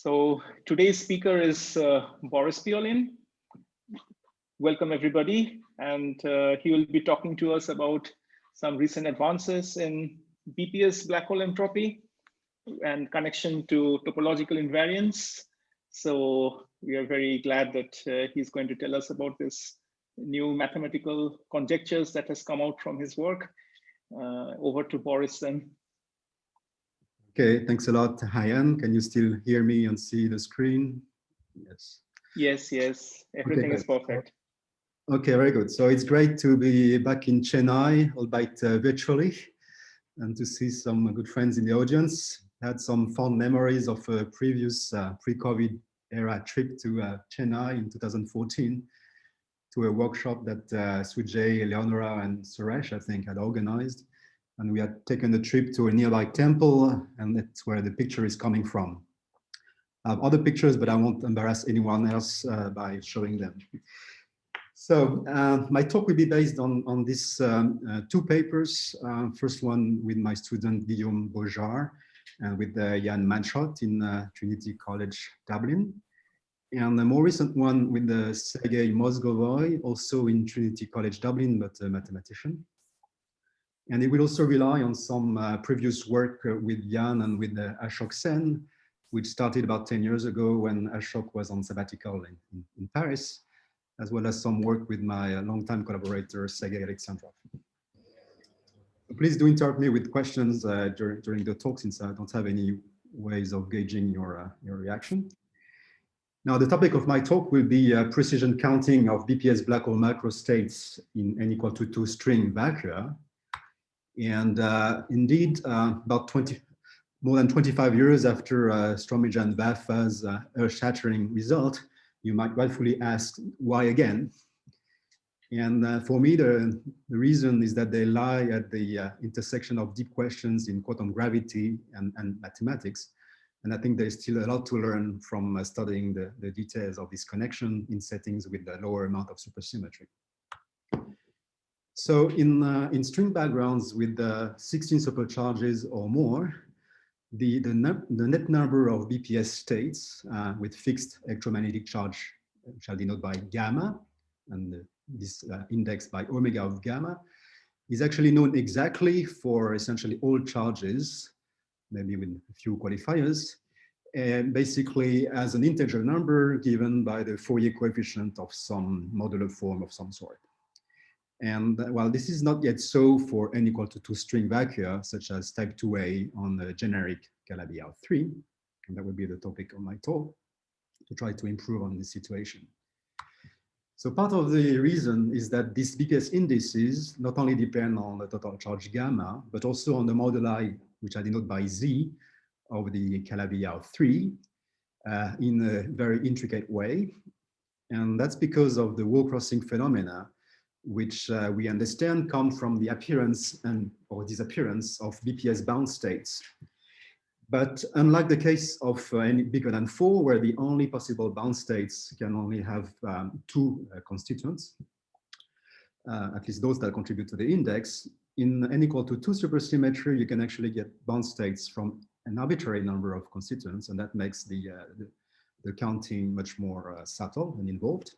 So today's speaker is Boris Pioline. Welcome everybody, and he will be talking to us about some recent advances in BPS black hole entropy and connection to topological invariance. So we are very glad that he's going to tell us about this new mathematical conjectures that has come out from his work. Over to Boris then. Okay, thanks a lot, Hyan. Can you still hear me and see the screen? Yes. Yes, everything is perfect. Okay, very good. So it's great to be back in Chennai, albeit virtually, and to see some good friends in the audience. I had some fond memories of a previous pre-COVID era trip to Chennai in 2014 to a workshop that Sujay, Eleonora, and Suresh, I think, had organized. And we had taken a trip to a nearby temple, and that's where the picture is coming from. I have other pictures, but I won't embarrass anyone else by showing them. So my talk will be based on these two papers. First one with my student Guillaume Beaujard and with Jan Manschot in Trinity College, Dublin. And a more recent one with Sergei Mozgovoi, also in Trinity College, Dublin, but a mathematician. And it will also rely on some previous work with Jan and with Ashok Sen, which started about 10 years ago when Ashok was on sabbatical in Paris, as well as some work with my longtime collaborator, Sergei Alexandrov. Please do interrupt me with questions during the talk, since I don't have any ways of gauging your reaction. Now, the topic of my talk will be precision counting of BPS black hole macrostates in n equal to 2 string vacua. And indeed, about more than 25 years after Stromage and Vafa's earth-shattering result, you might rightfully ask, why again? And for me, the reason is that they lie at the intersection of deep questions in quantum gravity and mathematics. And I think there's still a lot to learn from studying the details of this connection in settings with a lower amount of supersymmetry. So in string backgrounds with 16 supercharges or more, the net number of BPS states with fixed electromagnetic charge shall denote by gamma, and this index by omega of gamma, is actually known exactly for essentially all charges, maybe with a few qualifiers, and basically as an integer number given by the Fourier coefficient of some modular form of some sort. And while this is not yet so for n equal to 2 string vacua, such as type 2a on the generic Calabi-R3, and that would be the topic of my talk, to try to improve on this situation. So part of the reason is that these BPS indices not only depend on the total charge gamma, but also on the moduli, which I denote by Z, of the Calabi-R3 in a very intricate way. And that's because of the wall crossing phenomena, which we understand come from the appearance or disappearance of BPS bound states. But unlike the case of any bigger than 4, where the only possible bound states can only have 2 constituents, at least those that contribute to the index, in n equal to 2 supersymmetry, you can actually get bound states from an arbitrary number of constituents, and that makes the counting much more subtle and involved.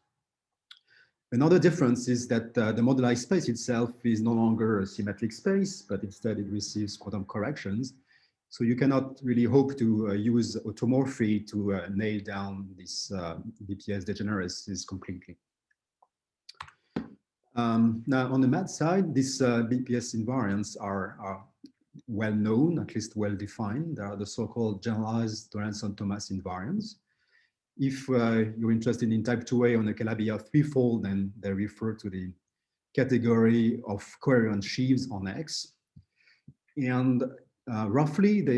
Another difference is that the moduli space itself is no longer a symmetric space, but instead it receives quantum corrections. So you cannot really hope to use automorphy to nail down this BPS degeneracies completely. Now, on the math side, these BPS invariants are well known, at least well defined. They are the so-called generalized Donaldson-Thomas invariants. If you're interested in type 2a on the Calabi-R3 fold, then they refer to the category of covariant sheaves on X. And roughly, they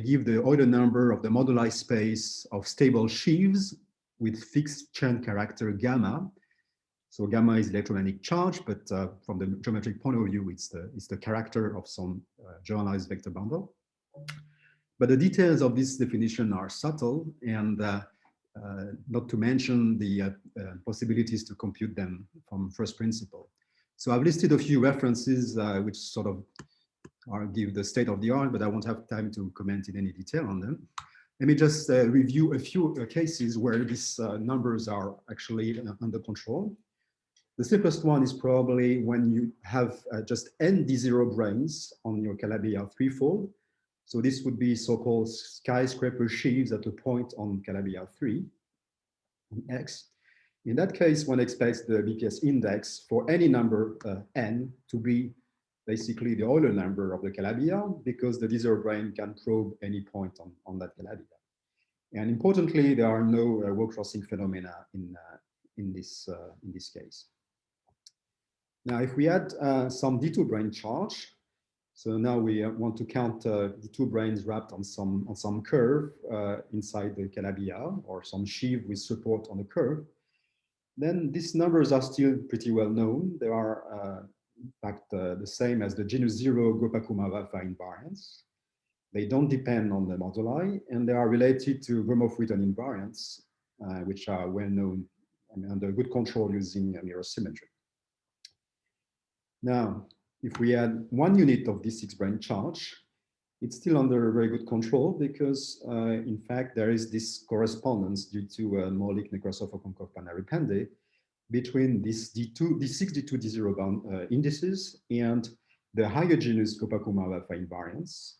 give the Euler number of the moduli space of stable sheaves with fixed Chen character gamma. So gamma is electromagnetic charge, but from the geometric point of view, it's the character of some generalized vector bundle. But the details of this definition are subtle, and not to mention the possibilities to compute them from first principle. So I've listed a few references which sort of give the state of the art, but I won't have time to comment in any detail on them. Let me just review a few cases where these numbers are actually under control. The simplest one is probably when you have just n d0 branes on your Calabi-Yau threefold. So this would be so-called skyscraper sheaves at a point on Calabi-Yau 3 on X. In that case, one expects the BPS index for any number n to be basically the Euler number of the Calabi-Yau, because the d0 brane can probe any point on that Calabi-Yau. And importantly, there are no wall crossing phenomena in this case. Now, if we add some D2 brane charge, so now we want to count D2 branes wrapped on some curve inside the Calabi-Yau, or some sheave with support on the curve, then these numbers are still pretty well known. They are, in fact, the same as the genus 0 Gopakumara invariants. They don't depend on the moduli, and they are related to Gromov-Witten invariants, which are well known and under good control using mirror symmetry. Now, if we add 1 unit of D6 brane charge, it's still under very good control because, in fact, there is this correspondence due to Molik-Nekrasov-Okonkov-Panaripande between this D6, D2, D0 bound indices and the higher genus Gopakumara invariants,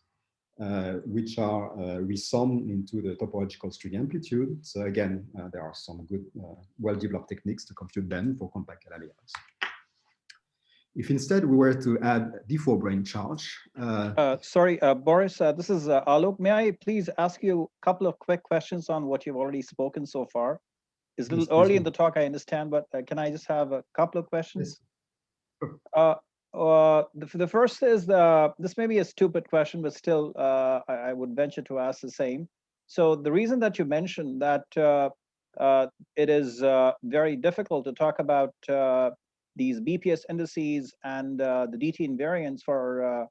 which are resummed into the topological string amplitude. So again, there are some good, well-developed techniques to compute them for compact Calabi-Yaus. If instead we were to add D4 brane charge. Sorry, Boris, this is Alok. May I please ask you a couple of quick questions on what you've already spoken so far? It's a little early in the talk, I understand, but can I just have a couple of questions? Yes. The first is, this may be a stupid question, but still, I would venture to ask the same. So the reason that you mentioned that it is very difficult to talk about these BPS indices and the DT invariants for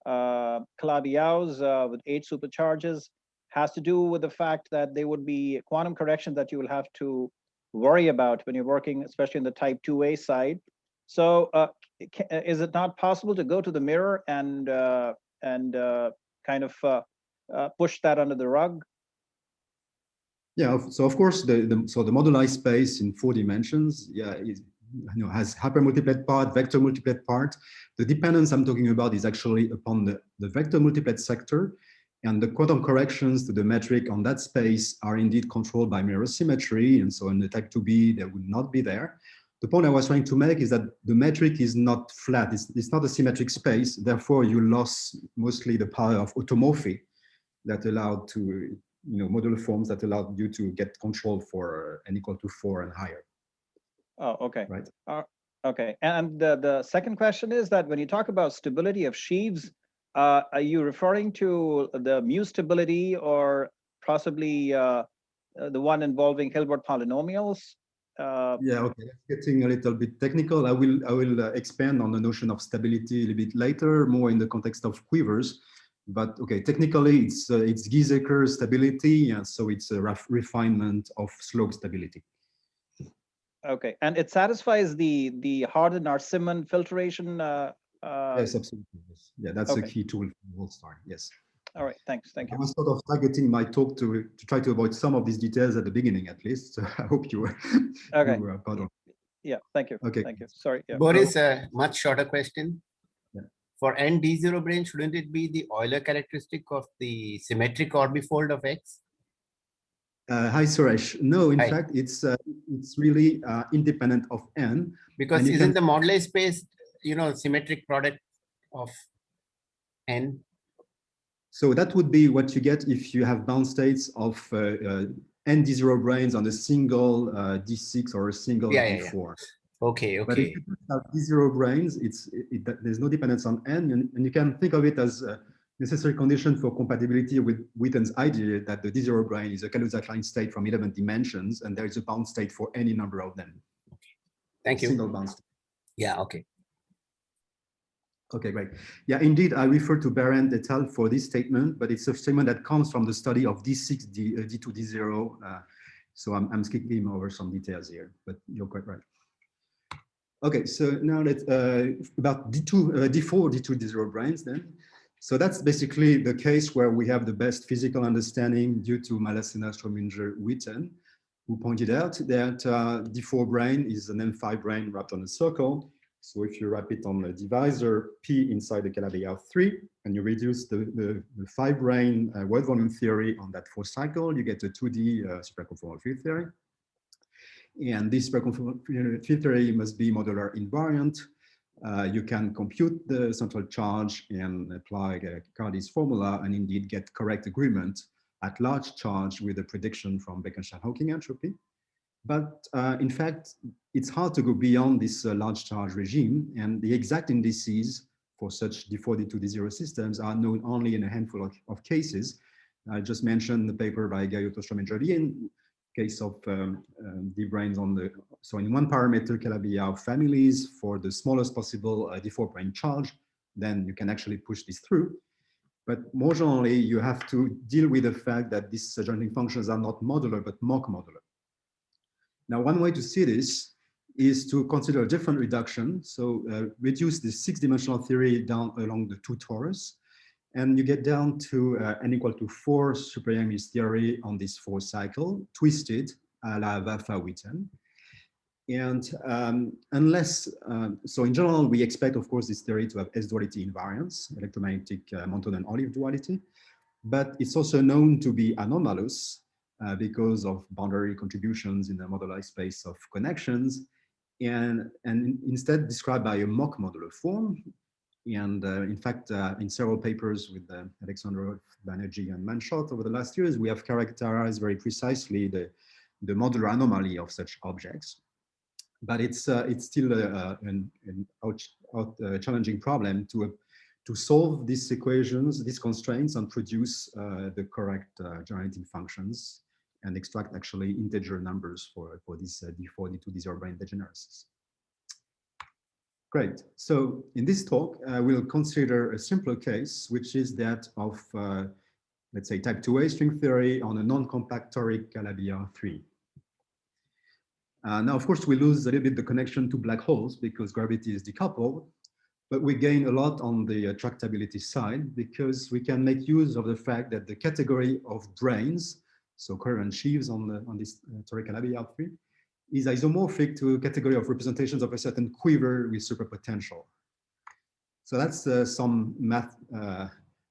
Calabi-Yaus with 8 supercharges has to do with the fact that they would be quantum corrections that you will have to worry about when you're working, especially in the type 2A side. So is it not possible to go to the mirror and kind of push that under the rug? Yeah, so of course, the moduli space in 4 dimensions, yeah, has hypermultiplet part, vector multiplet part. The dependence I'm talking about is actually upon the vector multiplet sector, and the quantum corrections to the metric on that space are indeed controlled by mirror symmetry, and so in the type 2B, they would not be there. The point I was trying to make is that the metric is not flat, it's not a symmetric space, therefore you lost mostly the power of automorphy that allowed to, modular forms that allowed you to get control for n equal to 4 and higher. Oh, okay. Right. Okay. And the second question is that when you talk about stability of sheaves, are you referring to the mu stability or possibly the one involving Hilbert polynomials? Yeah, okay. Getting a little bit technical. I will expand on the notion of stability a little bit later, more in the context of quivers. But okay, technically it's Giesecker stability, and so it's a refinement of slope stability. Okay, and it satisfies the Harden-Arsimon filtration. Yes, absolutely. Yes. Yeah, that's a key tool for WorldStar. Yes. All right, thanks. Thank you. I was sort of targeting my talk to try to avoid some of these details at the beginning, at least. So I hope you were. Okay. You were pardon. Yeah. Thank you. Okay. Thank you. Sorry. Yeah. Boris, a much shorter question. Yeah. For n d0 brane, shouldn't it be the Euler characteristic of the symmetric orbifold of X? Hi, Suresh. No, in Hi. fact, it's really independent of n. Because isn't the moduli space, symmetric product of n? So that would be what you get if you have bound states of n d0 branes on a single d6 or a single d4. Yeah. Okay. But if you have d0 branes, there's no dependence on n, and you can think of it as a necessary condition for compatibility with Witten's idea that the d0 brane is a Kaluza-Klein state from 11 dimensions, and there is a bound state for any number of them. Okay. Thank you. Single bound state. Yeah. Okay. Okay, great. Yeah, indeed, I refer to Berendt et al. For this statement, but it's a statement that comes from the study of D6, D2, D0. So I'm skipping over some details here, but you're quite right. Okay, so now let's about D4, D2, D0 branes then. So that's basically the case where we have the best physical understanding due to Malasena, Strominger, Witten, who pointed out that D4 brane is an M5 brane wrapped on a circle. So if you wrap it on a divisor P inside the Calabi-Yau 3, and you reduce the 5 brane word volume theory on that 4 cycle, you get a 2D superconformal field theory. And this superconformal field theory must be modular invariant. You can compute the central charge and apply Cardy's formula and indeed get correct agreement at large charge with a prediction from Bekenstein-Hawking entropy. But in fact, it's hard to go beyond this large charge regime, and the exact indices for such D4, D2, D0 systems are known only in a handful of cases. I just mentioned the paper by Gayotto, Strominger, in case of D branes on the, so in one parameter Calabi-Yau families for the smallest possible D4 brane charge, then you can actually push this through. But more generally, you have to deal with the fact that these jointing functions are not modular, but mock modular. Now, one way to see this is to consider a different reduction. So reduce the 6-dimensional theory down along the 2 torus, and you get down to n equal to 4 super-Yang-Mills theory on this 4 cycle, twisted a la Waffa-Witten. And unless, so in general, we expect, of course, this theory to have S-duality invariance, electromagnetic Monton and Olive duality, but it's also known to be anomalous because of boundary contributions in the moduli space of connections, and instead described by a mock modular form. And in fact, in several papers with Alexandrov, Banerjee, and Manshot over the last years, we have characterized very precisely the modular anomaly of such objects. But it's still a challenging problem to solve these equations, these constraints, and produce the correct generating functions and extract actually integer numbers for this D4, D2, D0 brane degeneracies. Great. So in this talk, we'll consider a simpler case, which is that of, let's say, type 2A string theory on a non-compact toric Calabi-Yau 3. Now, of course, we lose a little bit the connection to black holes because gravity is decoupled, but we gain a lot on the attractability side because we can make use of the fact that the category of branes, so coherent sheaves on this toric Calabi-Yau 3, is isomorphic to a category of representations of a certain quiver with superpotential. So that's some math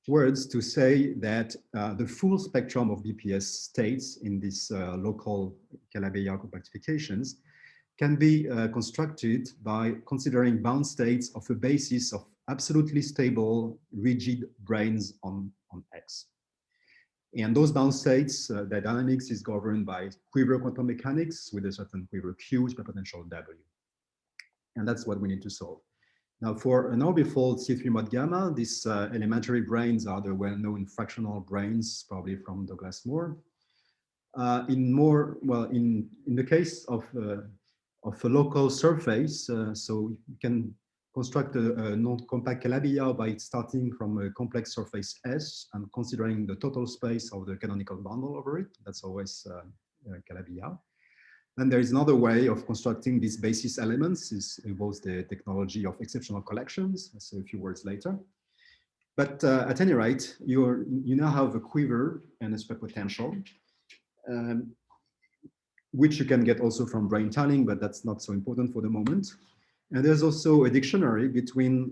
words to say that the full spectrum of BPS states in these local Calabi-Yau compactifications can be constructed by considering bound states of a basis of absolutely stable, rigid branes on X. And those bound states, the dynamics is governed by quiver quantum mechanics with a certain quiver Q with potential W. And that's what we need to solve. Now, for an orbifold C3 mod gamma, these elementary branes are the well-known fractional branes, probably from Douglas Moore. In the case of a local surface, so you can construct a non-compact Calabi-Yau by starting from a complex surface S and considering the total space of the canonical bundle over it. That's always Calabi-Yau. And there is another way of constructing these basis elements. This involves the technology of exceptional collections. I'll say a few words later. But at any rate, you now have a quiver and a superpotential, which you can get also from brane tiling, but that's not so important for the moment. And there's also a dictionary between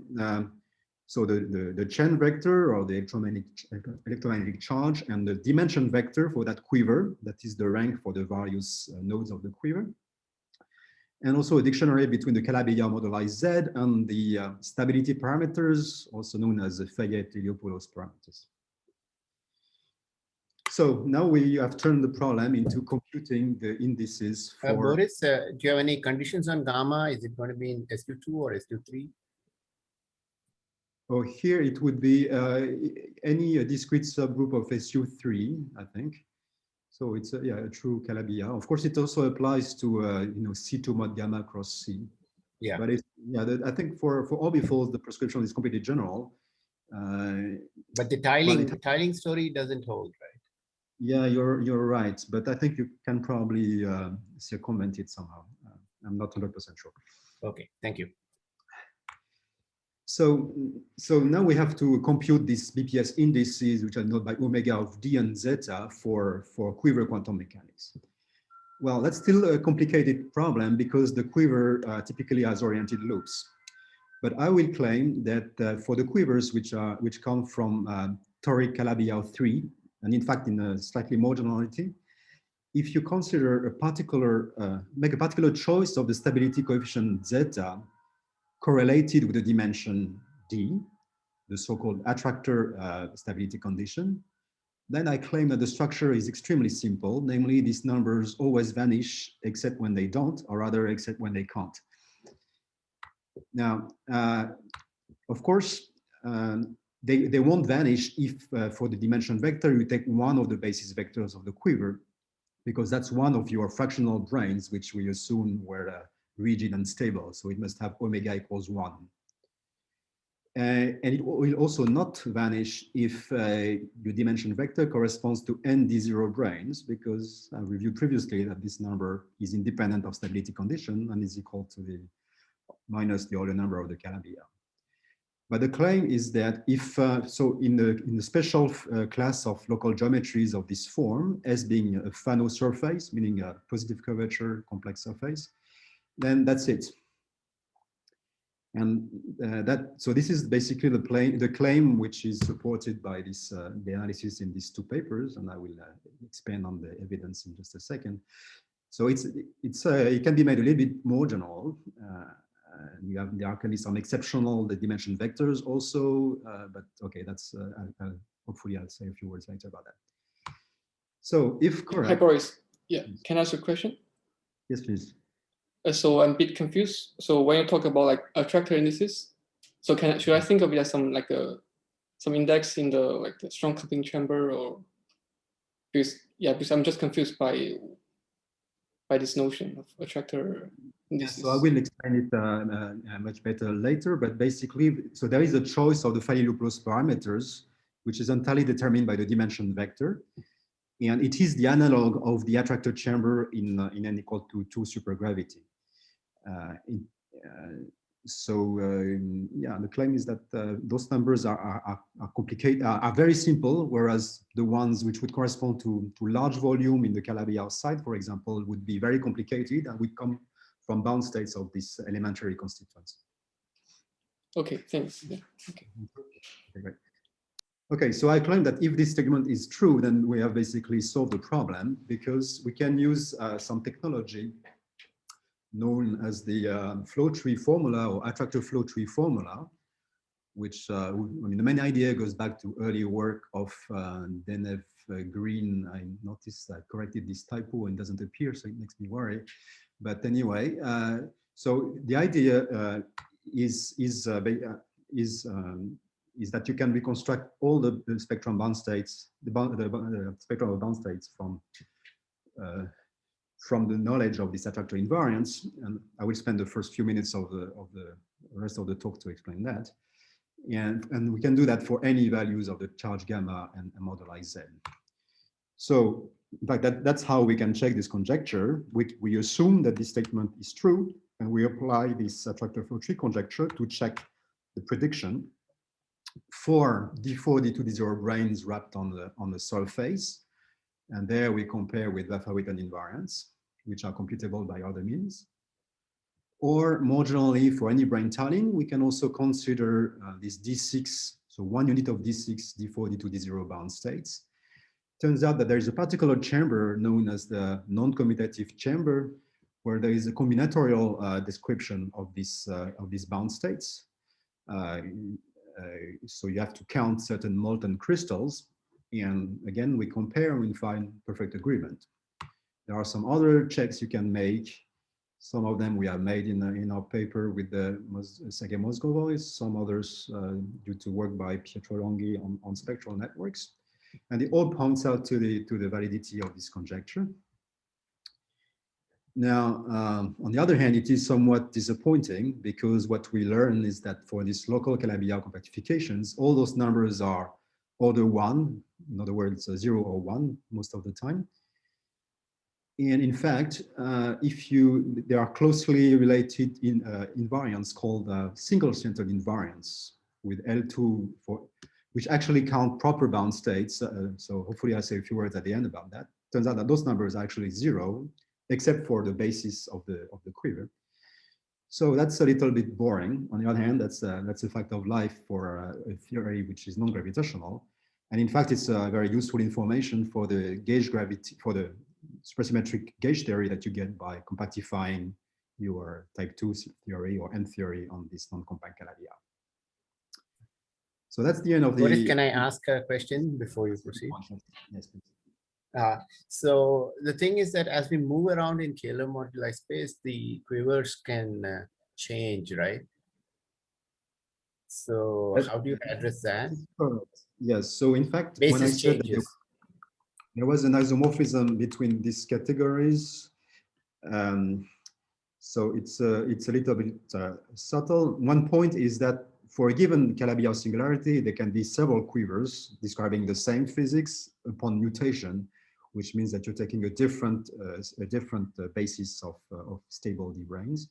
so the chain vector or the electromagnetic charge and the dimension vector for that quiver, that is the rank for the various nodes of the quiver. And also a dictionary between the Calabi-Yau moduli Z and the stability parameters, also known as the Fayette-Iliopoulos parameters. So now we have turned the problem into computing the indices for... Boris, do you have any conditions on gamma? Is it going to be in SQ2 or SQ3? Oh, here it would be any discrete subgroup of SU3, I think. So it's a true Calabi-Yau. Of course, it also applies to C2 mod gamma cross C. Yeah. But it's, I think for orbifolds, the prescription is completely general. But the tiling story doesn't hold, right? Yeah, you're right. But I think you can probably circumvent it somehow. I'm not 100% sure. Okay, thank you. So now we have to compute these BPS indices, which are known by omega of d and zeta for quiver quantum mechanics. Well, that's still a complicated problem because the quiver typically has oriented loops. But I will claim that for the quivers which come from toric Calabi-Yau 3, and in fact in a slightly more generality, if you consider a particular, make a particular choice of the stability coefficient zeta correlated with the dimension d, the so-called attractor stability condition, then I claim that the structure is extremely simple. Namely, these numbers always vanish except when they don't, or rather except when they can't. Now, of course, they won't vanish if for the dimension vector, you take one of the basis vectors of the quiver, because that's one of your fractional branes, which we assume were rigid and stable. So it must have omega equals 1. And it will also not vanish if your dimension vector corresponds to ND0 branes, because I reviewed previously that this number is independent of stability condition and is equal to the minus the Euler number of the Calabi-Yau. But the claim is that if, so in the special class of local geometries of this form, S being a Fano surface, meaning a positive curvature complex surface, then that's it. And so this is basically the claim which is supported by this the analysis in these two papers, and I will expand on the evidence in just a second. So it can be made a little bit more general. There can be some exceptional dimension vectors also, but okay, that's hopefully I'll say a few words later about that. So if correct. Hi Boris, yeah, can I ask a question? Yes, please. So I'm a bit confused. So when you talk about like attractor indices, so should I think of it as some index in the strong coupling chamber, or because I'm just confused by this notion of attractor indices. So I will explain it much better later, but basically, so there is a choice of the Fali-Louplos parameters, which is entirely determined by the dimension vector. And it is the analog of the attractor chamber in n equal to 2 supergravity. Yeah, the claim is that those numbers are complicated, are very simple, whereas the ones which would correspond to large volume in the Calabi-Yau side, for example, would be very complicated and would come from bound states of this elementary constituents. Okay, thanks. Yeah. Okay. Okay, great. Okay, so I claim that if this statement is true, then we have basically solved the problem, because we can use some technology known as the flow tree formula or attractor flow tree formula, which I mean, the main idea goes back to early work of Denef Green. I noticed I corrected this typo and doesn't appear, so it makes me worry. But anyway, so the idea is that you can reconstruct all the spectrum bound states, the spectrum of bound states from the knowledge of this attractor invariance. And I will spend the first few minutes of the rest of the talk to explain that. And we can do that for any values of the charge gamma and moduli Z. So in fact, that's how we can check this conjecture. We assume that this statement is true, and we apply this attractor flow tree conjecture to check the prediction for D4, D2, D0 branes wrapped on the surface. And there we compare with Vafa-Witten invariants, which are computable by other means. Or more generally, for any brane tiling, we can also consider this D6, so one unit of D6, D4, D2, D0 bound states. Turns out that there is a particular chamber known as the non-commutative chamber, where there is a combinatorial description of these bound states. So you have to count certain molten crystals. And again, we compare and we find perfect agreement. There are some other checks you can make. Some of them we have made in our paper with the Sergei Mozgovoi, some others due to work by Pietro Longhi on spectral networks. And it all points out to the validity of this conjecture. Now, on the other hand, it is somewhat disappointing, because what we learn is that for these local Calabi-Yau compactifications, all those numbers are order 1, in other words, 0 or 1 most of the time. And in fact, they are closely related in invariants called single-centered invariants with L2 which actually count proper bound states. So hopefully I say a few words at the end about that. Turns out that those numbers are actually 0, except for the basis of the quiver. So that's a little bit boring. On the other hand, that's a fact of life for a theory which is non-gravitational. And in fact, it's very useful information for the gauge gravity, for the supersymmetric gauge theory that you get by compactifying your type 2 theory or M theory on this non-compact Calabi-Yau. So that's the end of the. Boris, can I ask a question before you proceed? Yes, please. So the thing is that as we move around in Kähler moduli space, the quivers can change, right? So how do you address that? Yes. So in fact, Basis when I said that there was an isomorphism between these categories, so it's a little bit subtle. One point is that for a given Calabi-Yau singularity, there can be several quivers describing the same physics upon mutation, which means that you're taking a different basis of stable D branes.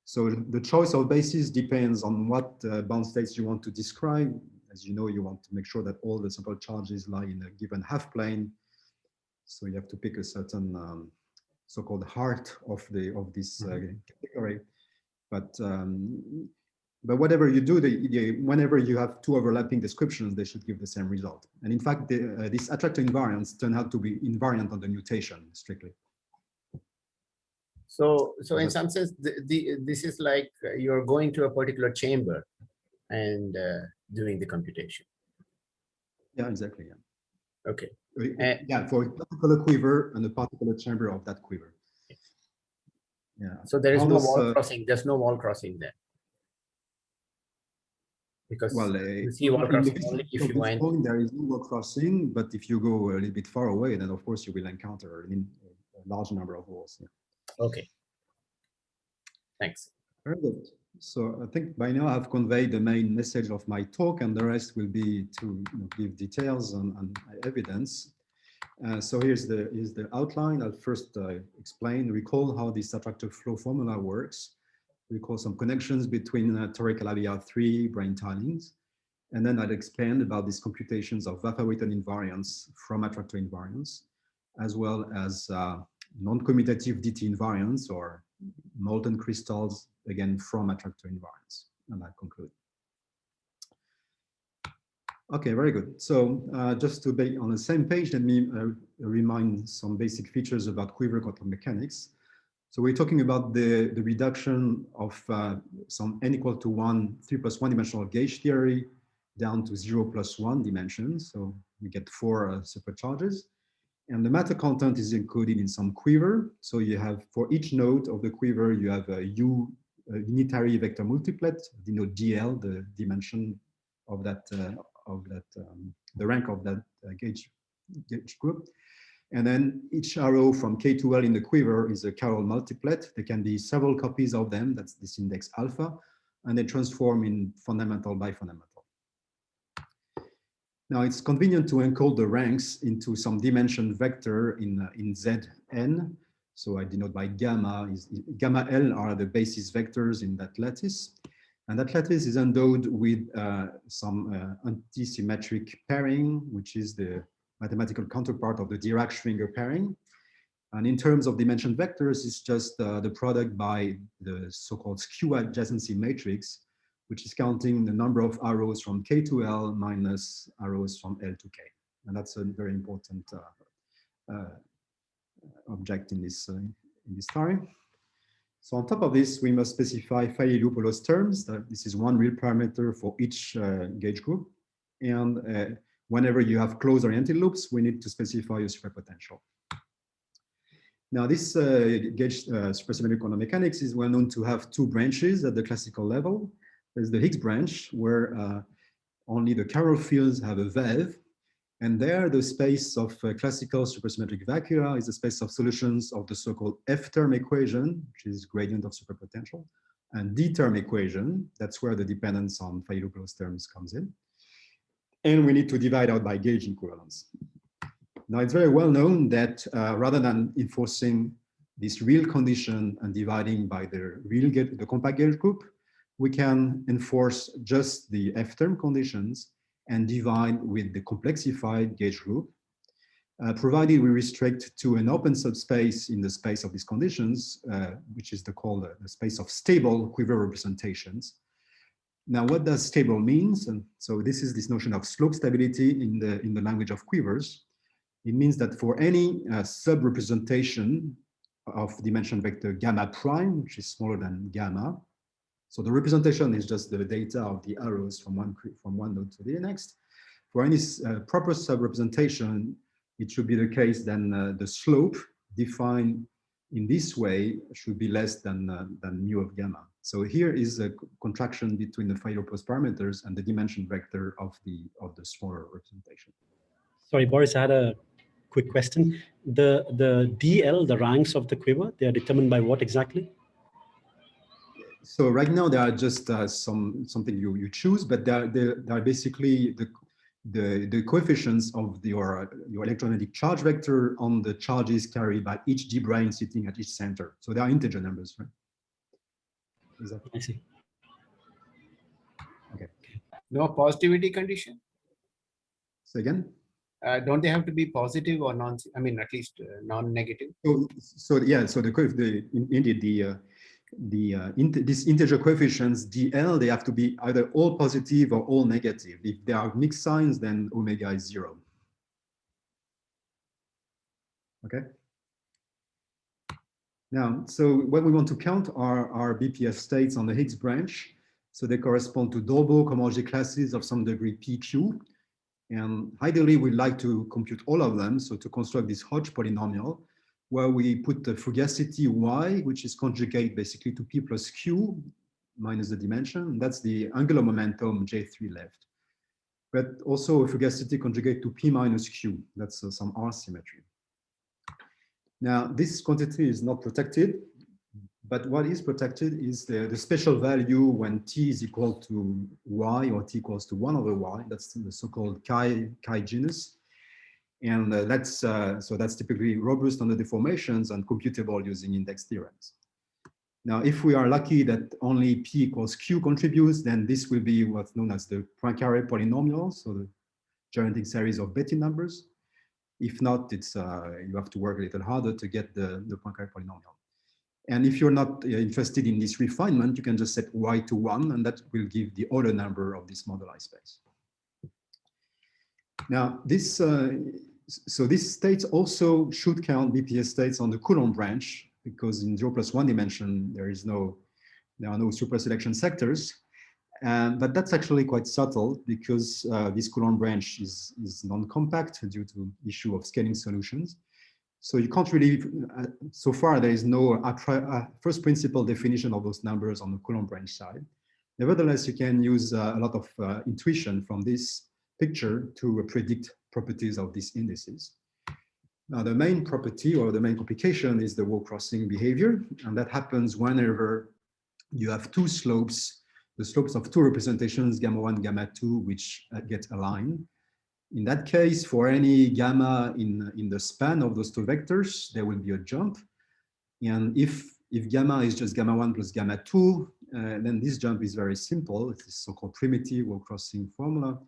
So the choice of basis depends on what bound states you want to describe. As you know, you want to make sure that all the central charges lie in a given half plane. So you have to pick a certain so-called heart of this category. But whatever you do, whenever you have two overlapping descriptions, they should give the same result. And in fact, these attractor invariants turn out to be invariant on the mutation strictly. So in some sense, this is like you're going to a particular chamber and doing the computation. Yeah, exactly. Yeah. Okay. Yeah, for a particular quiver and a particular chamber of that quiver. Yeah. So there is no wall crossing. There's no wall crossing there. Because you see wall crossing only if you went. There is no wall crossing, but if you go a little bit far away, then of course you will encounter a large number of walls. Yeah. Okay. Thanks. Very good. So I think by now I've conveyed the main message of my talk, and the rest will be to give details and evidence. So here's the outline. I'll first recall how this attractor flow formula works. Recall some connections between toric Calabi-Yau 3 brane tilings. And then I'll expand about these computations of Vafa-Witten invariants from attractor invariants, as well as non-commutative DT invariants or molten crystals, again, from attractor invariants. And I'll conclude. Okay, very good. So just to be on the same page, let me remind some basic features about quiver quantum mechanics. So we're talking about the reduction of some n equal to 1, 3+1 dimensional gauge theory down to 0+1 dimensions. So we get 4 supercharges. And the matter content is encoded in some quiver. So you have, for each node of the quiver, you have a unitary vector multiplet, denote DL, the dimension of that, the rank of that gauge group. And then each arrow from K to L in the quiver is a chiral multiplet. There can be several copies of them. That's this index alpha. And they transform in fundamental by fundamental. Now it's convenient to encode the ranks into some dimension vector in Zn. So I denote by gamma. Gamma L are the basis vectors in that lattice. And that lattice is endowed with some antisymmetric pairing, which is the mathematical counterpart of the Dirac-Schwinger pairing. And in terms of dimension vectors, it's just the product by the so-called skew adjacency matrix, which is counting the number of arrows from K to L minus arrows from L to K. And that's a very important object in this theory. So on top of this, we must specify Fayet-Illouz terms. This is one real parameter for each gauge group. And whenever you have closed-oriented loops, we need to specify a superpotential. Now, this gauge supersymmetric quantum mechanics is well known to have 2 branches at the classical level. There's the Higgs branch, where only the chiral fields have a VEV. And there, the space of classical supersymmetric vacua is a space of solutions of the so-called F-term equation, which is gradient of superpotential, and D-term equation. That's where the dependence on Fayet-Illouz terms comes in. And we need to divide out by gauge equivalence. Now, it's very well known that rather than enforcing this real condition and dividing by the real gauge, the compact gauge group, we can enforce just the F-term conditions and divide with the complexified gauge group, provided we restrict to an open subspace in the space of these conditions, which is called the space of stable quiver representations. Now, what does stable means? And so this is this notion of slope stability in the language of quivers. It means that for any sub-representation of dimension vector gamma prime, which is smaller than gamma, so the representation is just the data of the arrows from one node to the next. For any proper sub-representation, it should be the case then the slope defined in this way should be less than mu of gamma. So here is a contraction between the Fourier-Post parameters and the dimension vector of the smaller representation. Sorry, Boris, I had a quick question. The DL, the ranks of the quiver, they are determined by what exactly? So right now there are just something you choose, but they are basically the coefficients of your electromagnetic charge vector on the charges carried by each d brane sitting at each center. So they are integer numbers, right? Exactly. I see. Okay. No positivity condition? So again? Don't they have to be positive or non? I mean, at least non-negative. So yeah. So these integer coefficients DL, they have to be either all positive or all negative. If they are mixed signs, then omega is 0. Okay. Now, so what we want to count are our BPS states on the Higgs branch. So they correspond to Dolbeault cohomology classes of some degree PQ. And ideally, we'd like to compute all of them. So to construct this Hodge polynomial, where we put the fugacity y, which is conjugate basically to p plus q minus the dimension. That's the angular momentum J3 left. But also a fugacity conjugate to p minus q. That's some R symmetry. Now, this quantity is not protected, but what is protected is the special value when t is equal to y or t equals to 1 over y. That's the so-called chi genus. And so that's typically robust under deformations and computable using index theorems. Now, if we are lucky that only p equals q contributes, then this will be what's known as the Poincaré polynomial, so the geometric series of Betti numbers. If not, it's you have to work a little harder to get the Poincaré polynomial. And if you're not interested in this refinement, you can just set y to 1, and that will give the order number of this modelized space. Now, this so these states also should count BPS states on the Coulomb branch, because in 0 plus 1 dimension, there are no superselection sectors. But that's actually quite subtle, because this Coulomb branch is non-compact due to issue of scaling solutions. So you can't really, so far there is no first principle definition of those numbers on the Coulomb branch side. Nevertheless, you can use a lot of intuition from this picture to predict properties of these indices. Now, the main property or the main complication is the wall crossing behavior, and that happens whenever you have two slopes, the slopes of two representations, gamma 1, gamma 2, which get aligned. In that case, for any gamma in the span of those two vectors, there will be a jump. And if gamma is just gamma 1 plus gamma 2, then this jump is very simple. It's a so-called primitive wall crossing formula,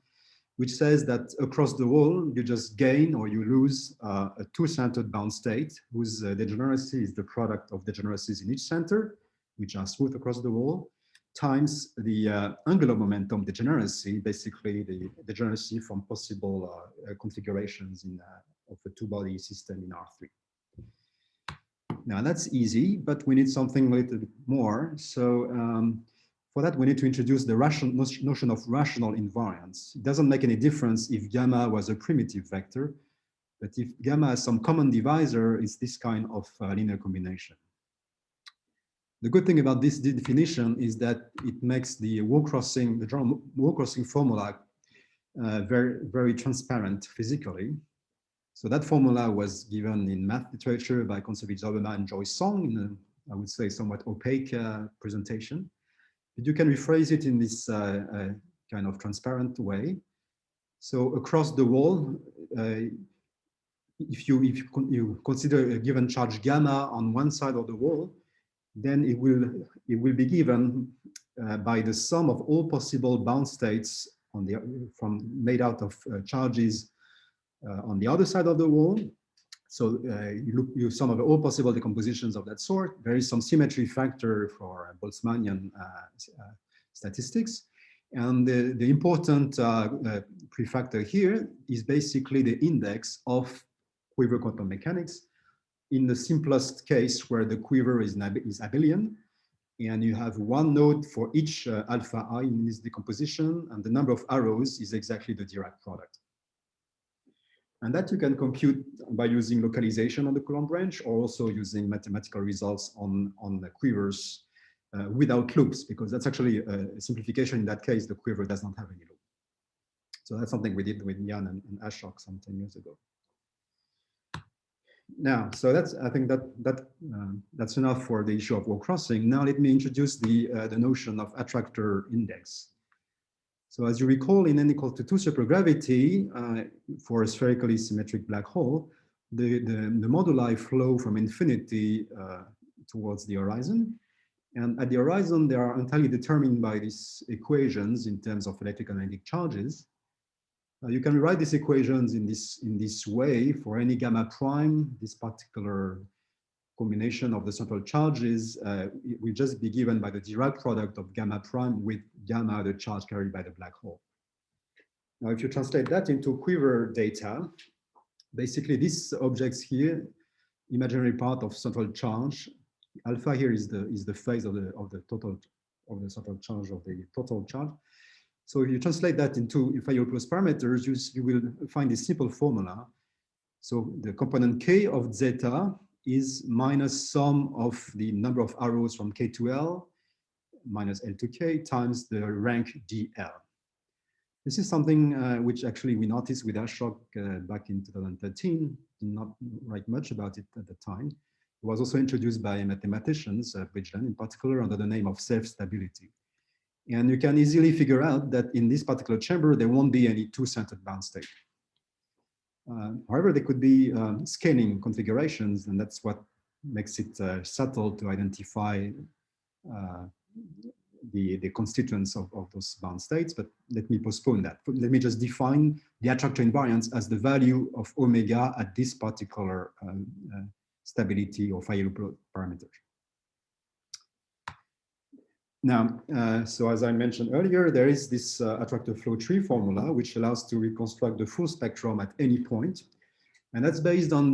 which says that across the wall, you just gain or you lose a two-centered bound state whose degeneracy is the product of degeneracies in each center, which are smooth across the wall, times the angular momentum degeneracy, basically the degeneracy from possible configurations of a two-body system in R3. Now that's easy, but we need something a little bit more. So for that, we need to introduce the notion of rational invariance. It doesn't make any difference if gamma was a primitive vector, but if gamma has some common divisor, it's this kind of linear combination. The good thing about this definition is that it makes the general wall crossing formula very, very transparent physically. So that formula was given in math literature by Kontsevich Zauberman and Joyce Song in a, I would say, somewhat opaque presentation. But you can rephrase it in this kind of transparent way. So across the wall, if you consider a given charge gamma on one side of the wall, then it will be given by the sum of all possible bound states on the made out of charges on the other side of the wall. So you sum of all possible decompositions of that sort. There is some symmetry factor for Boltzmannian statistics. And the important prefactor here is basically the index of quiver quantum mechanics. In the simplest case where the quiver is abelian, and you have one node for each alpha I in this decomposition, and the number of arrows is exactly the Dirac product. And that you can compute by using localization on the Coulomb branch, or also using mathematical results on the quivers without loops, because that's actually a simplification. In that case, the quiver does not have any loop. So that's something we did with Jan and Ashok some 10 years ago. Now, so I think that's enough for the issue of wall crossing. Now let me introduce the notion of attractor index. So as you recall, in n equal to 2 supergravity, for a spherically symmetric black hole, the moduli flow from infinity towards the horizon. And at the horizon, they are entirely determined by these equations in terms of electric and magnetic charges. You can rewrite these equations in this way for any gamma prime. This particular combination of the central charges will just be given by the Dirac product of gamma prime with gamma, the charge carried by the black hole. Now, if you translate that into quiver data, basically these objects here, imaginary part of central charge, alpha here is the phase of the total of the central charge of the total charge. So if you translate that into Fayol-Close parameters, you will find this simple formula. So the component k of zeta is minus sum of the number of arrows from k to l minus l to k times the rank dl. This is something which actually we noticed with Ashok back in 2013. Did not write much about it at the time. It was also introduced by mathematicians, Bridgeland in particular, under the name of self-stability. And you can easily figure out that in this particular chamber, there won't be any two-centered bound state. However, there could be scaling configurations, and that's what makes it subtle to identify the constituents of those bound states. But let me postpone that. Let me just define the attractor invariance as the value of omega at this particular stability or Fayol parameter. Now, so as I mentioned earlier, there is this attractor flow tree formula, which allows to reconstruct the full spectrum at any point. And that's based on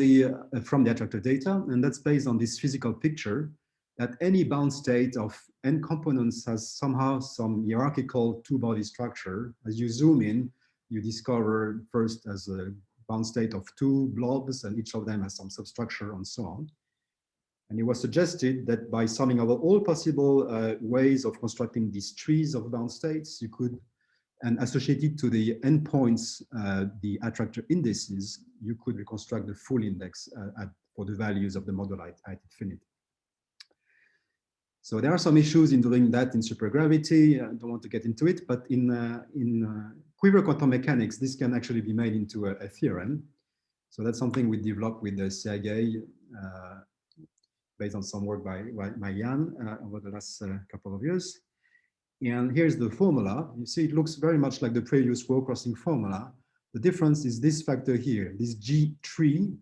from the attractor data, and that's based on this physical picture that any bound state of n components has somehow some hierarchical two-body structure. As you zoom in, you discover first as a bound state of two blobs, and each of them has some substructure and so on. And it was suggested that by summing over all possible ways of constructing these trees of bound states, you could, and associated to the endpoints, the attractor indices, you could reconstruct the full index for the values of the moduli at infinity. So there are some issues in doing that in supergravity. I don't want to get into it, but in quiver quantum mechanics, this can actually be made into a theorem. So that's something we developed with the CIA based on some work by Jan over the last couple of years. And here's the formula. You see, it looks very much like the previous wall crossing formula. The difference is this factor here. This G tree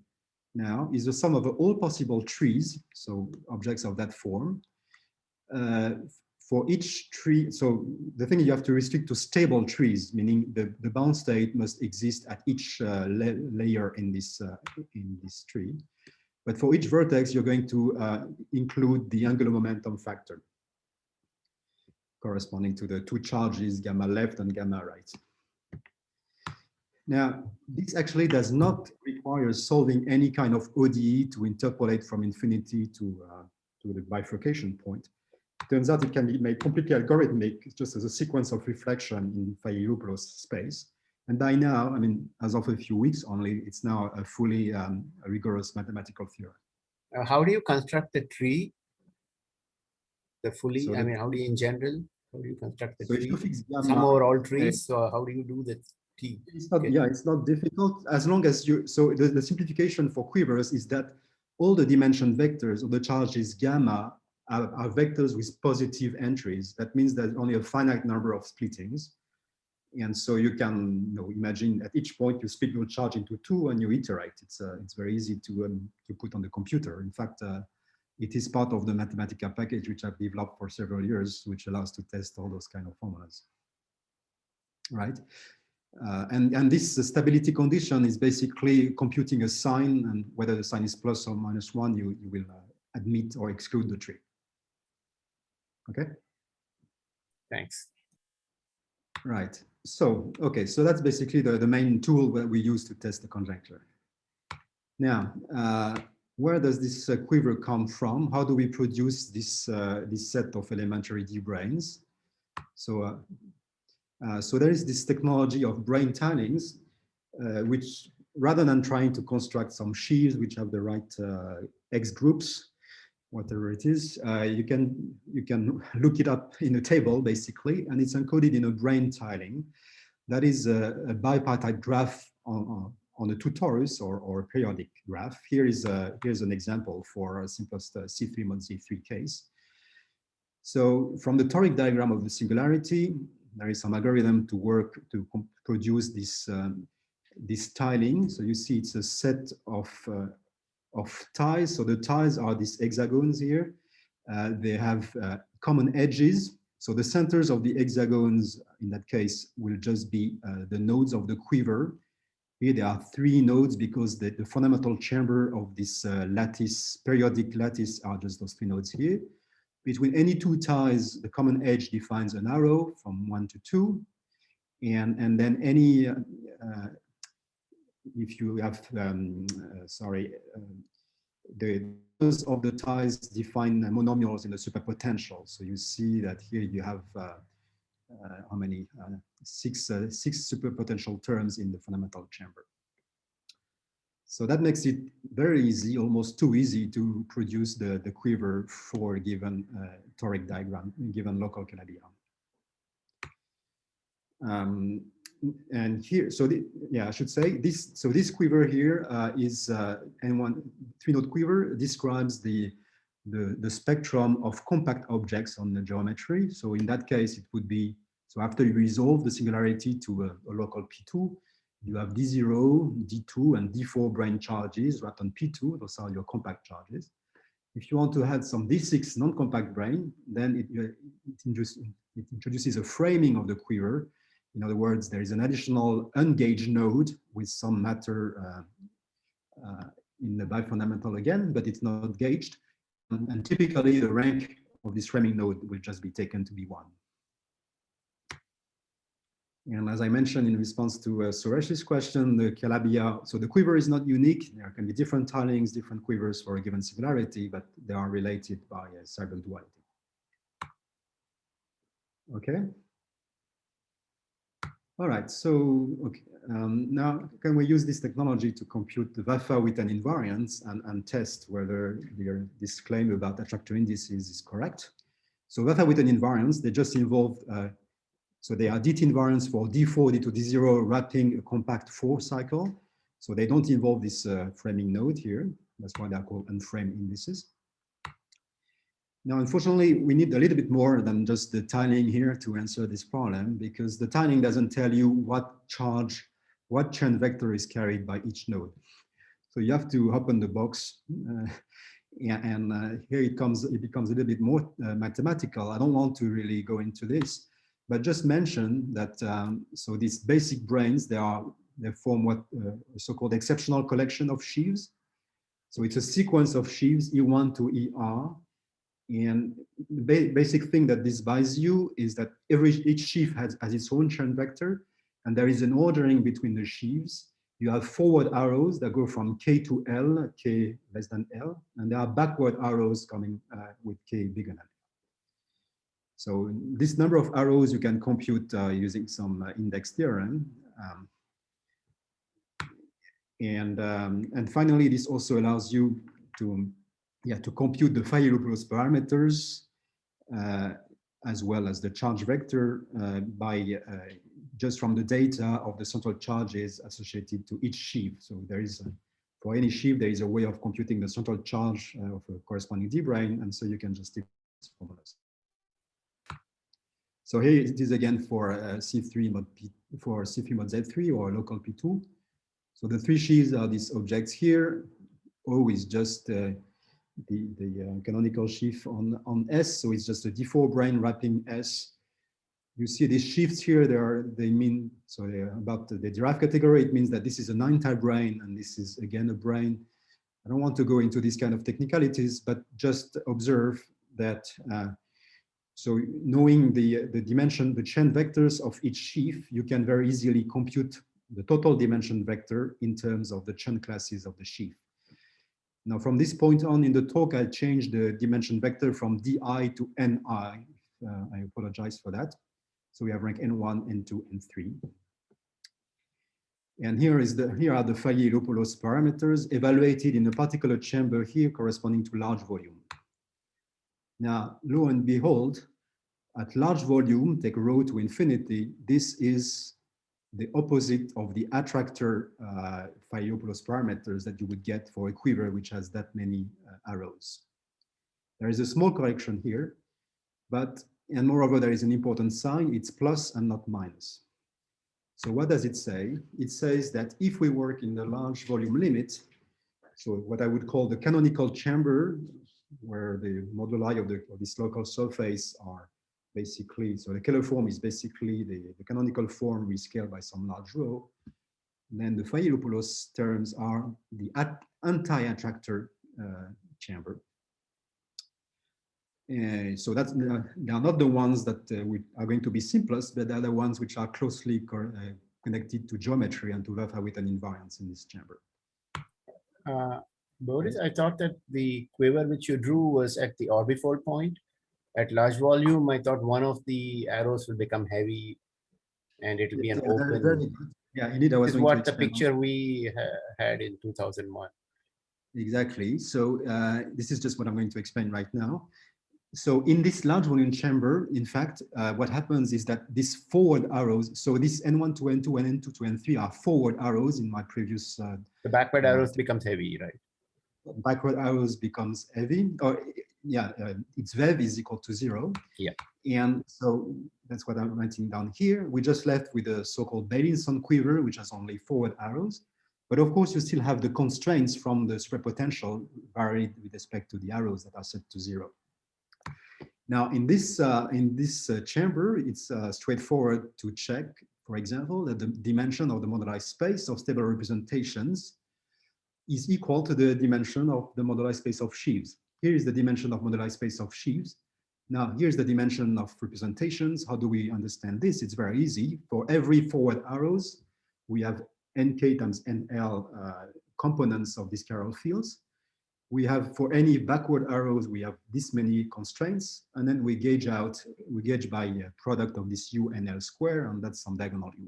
now is the sum of all possible trees, so objects of that form. For each tree, so the thing you have to restrict to stable trees, meaning the bound state must exist at each layer in this tree. But for each vertex, you're going to include the angular momentum factor corresponding to the two charges, gamma left and gamma right. Now, this actually does not require solving any kind of ODE to interpolate from infinity to the bifurcation point. It turns out it can be made completely algorithmic, just as a sequence of reflection in Fayol-Close space. And by now, I mean, as of a few weeks only, it's now a fully rigorous mathematical theorem. How do you construct the tree? So I mean, how do you in general, how do you construct the tree? If you fix gamma, Sum over all trees, so how do you do that? T. It's not, Okay. yeah, it's not difficult as long as you, so the simplification for quivers is that all the dimension vectors or the charges gamma are vectors with positive entries. That means there's only a finite number of splittings. And so you can, you know, imagine at each point you split your charge into two and you iterate. It's very easy to put on the computer. In fact, it is part of the Mathematica package, which I've developed for several years, which allows to test all those kind of formulas, right? And this stability condition is basically computing a sign, and whether the sign is plus or minus one, you will admit or exclude the tree. Okay. Thanks. Right. So, okay, so that's basically the main tool that we use to test the conjecture. Now, where does this quiver come from? How do we produce this, this set of elementary D branes? So, so there is this technology of brane tilings, which rather than trying to construct some sheaves which have the right X groups, whatever it is, you can look it up in a table basically, and it's encoded in a brane tiling. That is a bipartite graph on a two torus or a periodic graph. Here's an example for a simplest C3 mod Z3 case. So from the toric diagram of the singularity, there is some algorithm to work to produce this this tiling. So you see it's a set of ties. So the ties are these hexagons here. They have common edges. So the centers of the hexagons in that case will just be the nodes of the quiver. Here there are three nodes because the fundamental chamber of this lattice, periodic lattice, are just those three nodes here. Between any two ties, the common edge defines an arrow from 1 to 2. And then any, if you have, the of the ties define monomials in the superpotential. So you see that here you have how many? Six superpotential terms in the fundamental chamber. So that makes it very easy, almost too easy, to produce the quiver for a given toric diagram, given local Calabi. And here, so yeah, I should say this. So this quiver here is N1 three-node quiver describes the spectrum of compact objects on the geometry. So in that case, it would be, so after you resolve the singularity to a local P2, you have D0, D2, and D4 brane charges wrapped on P2. Those are your compact charges. If you want to add some D6 non-compact brane, then it introduces a framing of the quiver. In other words, there is an additional ungauged node with some matter in the bifundamental again, but it's not gauged. And typically, the rank of this framing node will just be taken to be 1. And as I mentioned in response to Suresh's question, the Calabia, so the quiver is not unique. There can be different tilings, different quivers for a given singularity, but they are related by a cycle duality. Okay. All right, so okay. Now can we use this technology to compute the Vafa-Witten invariance and test whether this claim about attractor indices is correct? So Vafa-Witten invariance, they just involve, so they are DT invariants for D4, D2, D0 wrapping a compact 4 cycle. So they don't involve this framing node here. That's why they're called unframed indices. Now, unfortunately, we need a little bit more than just the tiling here to answer this problem, because the tiling doesn't tell you what charge, what chain vector is carried by each node. So you have to open the box, and here it becomes a little bit more mathematical. I don't want to really go into this, but just mention that so these basic branes, they form what a so-called exceptional collection of sheaves. So it's a sequence of sheaves E1 to ER. And the basic thing that this buys you is that each sheaf has its own chain vector, and there is an ordering between the sheaves. You have forward arrows that go from K to L, K less than L, and there are backward arrows coming with K bigger than L. So this number of arrows you can compute using some index theorem. And finally, this also allows you to compute the Fayet-Luplos parameters as well as the charge vector by just from the data of the central charges associated to each sheaf. So there is, for any sheaf, there is a way of computing the central charge of a corresponding D-brane, and so you can just take these formulas. So here it is again for C3 mod P, for C3 mod Z3 or local P2. So the three sheaves are these objects here. O is just the canonical sheaf on S, so it's just a D4 brane wrapping S. You see these sheaves here, they mean, so they're about the derived category. It means that this is an n-type brane and this is again a brane. I don't want to go into these kind of technicalities, but just observe that, so knowing the dimension, the chain vectors of each sheaf, you can very easily compute the total dimension vector in terms of the chain classes of the sheaf. Now, from this point on in the talk, I changed the dimension vector from DI to NI. I apologize for that. So we have rank N1, N2, N3. And here are the Fayet-Ilopoulos parameters evaluated in a particular chamber here corresponding to large volume. Now, lo and behold, at large volume, take rho to infinity, this is the opposite of the attractor Fayet-Ilopoulos parameters that you would get for a quiver which has that many arrows. There is a small correction here, and moreover, there is an important sign, it's plus and not minus. So what does it say? It says that if we work in the large volume limit, so what I would call the canonical chamber, where the moduli of this local surface are basically, so the Keller form is basically the canonical form rescaled by some large rho. Then the Fayet-Ilopoulos terms are the anti-attractor chamber. So that's, they are not the ones that we are going to be simplest, but they are the ones which are closely connected to geometry and to Werth-Hawitten invariance in this chamber. Boris, I thought that the quiver which you drew was at the orbifold point. At large volume, I thought one of the arrows will become heavy and it will be an open. Very good. Yeah, indeed, I was this is what the picture we had in 2001. Exactly. So this is just what I'm going to explain right now. So in this large volume chamber, in fact, what happens is that these forward arrows, so this N1 to N2 and N2 to N3 are forward arrows in my previous. The backward arrows becomes heavy, right? Backward arrows becomes heavy, or yeah, its VEV is equal to 0. Yeah. And so that's what I'm writing down here. We just left with a so-called Beilinson quiver, which has only forward arrows. But of course, you still have the constraints from the spread potential varied with respect to the arrows that are set to 0. Now, in this chamber, it's straightforward to check, for example, that the dimension of the moduli space of stable representations is equal to the dimension of the moduli space of sheaves. Here is the dimension of moduli space of sheaves. Now, here's the dimension of representations. How do we understand this? It's very easy. For every forward arrows, we have nk times nl components of these chiral fields. We have, for any backward arrows, we have this many constraints, and then we gauge by a product of this u and l square, and that's some diagonal u1.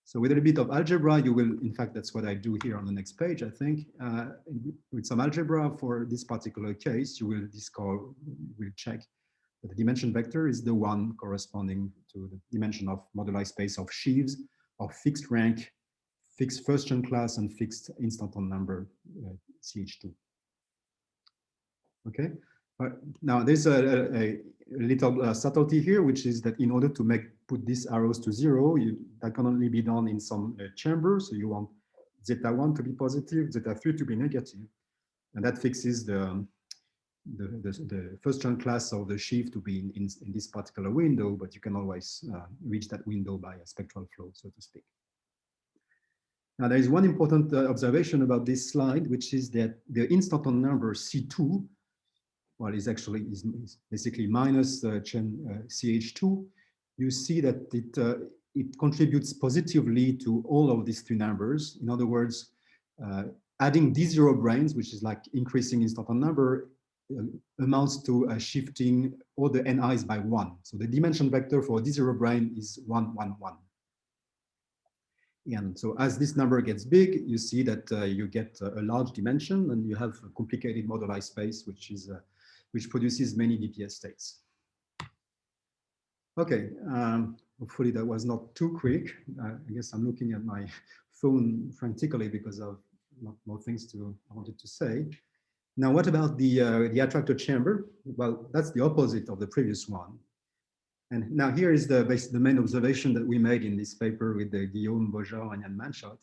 So with a little bit of algebra, you will, in fact, that's what I do here on the next page, I think. With some algebra for this particular case, you will check that the dimension vector is the one corresponding to the dimension of moduli space of sheaves of fixed rank, fixed first chain class, and fixed instanton number CH2. Okay, now there's a little subtlety here, which is that in order to put these arrows to 0, that can only be done in some chamber. So you want zeta1 to be positive, zeta3 to be negative, and that fixes the first chain class of the sheaf to be in this particular window, but you can always reach that window by a spectral flow, so to speak. Now, there is one important observation about this slide, which is that the instanton number C2, well, is basically minus chain CH2. You see that it contributes positively to all of these three numbers. In other words, adding D0 branes, which is like increasing instanton number, amounts to shifting all the ni's by 1. So the dimension vector for D0 brane is 1, 1, 1. And so as this number gets big, you see that you get a large dimension, and you have a complicated moduli space, which produces many DPS states. Okay, Hopefully that was not too quick. I guess I'm looking at my phone frantically because of more things I wanted to say. Now, what about the attractor chamber? Well, that's the opposite of the previous one. And now here is the main observation that we made in this paper with Guillaume Beaujean and Jan Manschott,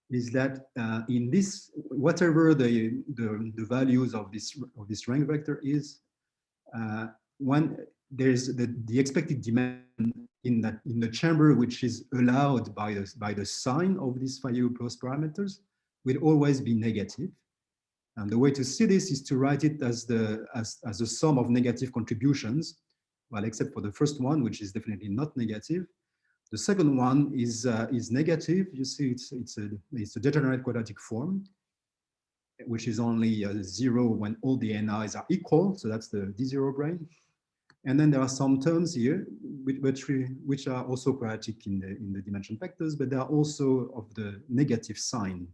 is that in this, whatever the values of this rank vector is, when there's the expected demand in the chamber, which is allowed by the sign of these value plus parameters, will always be negative. And the way to see this is to write it as the sum of negative contributions, well, except for the first one, which is definitely not negative. The second one is negative. You see, it's a degenerate quadratic form, which is only 0 when all the ni's are equal. So that's the D0 brane. And then there are some terms here which are also quadratic in the dimension vectors, but they are also of the negative sign.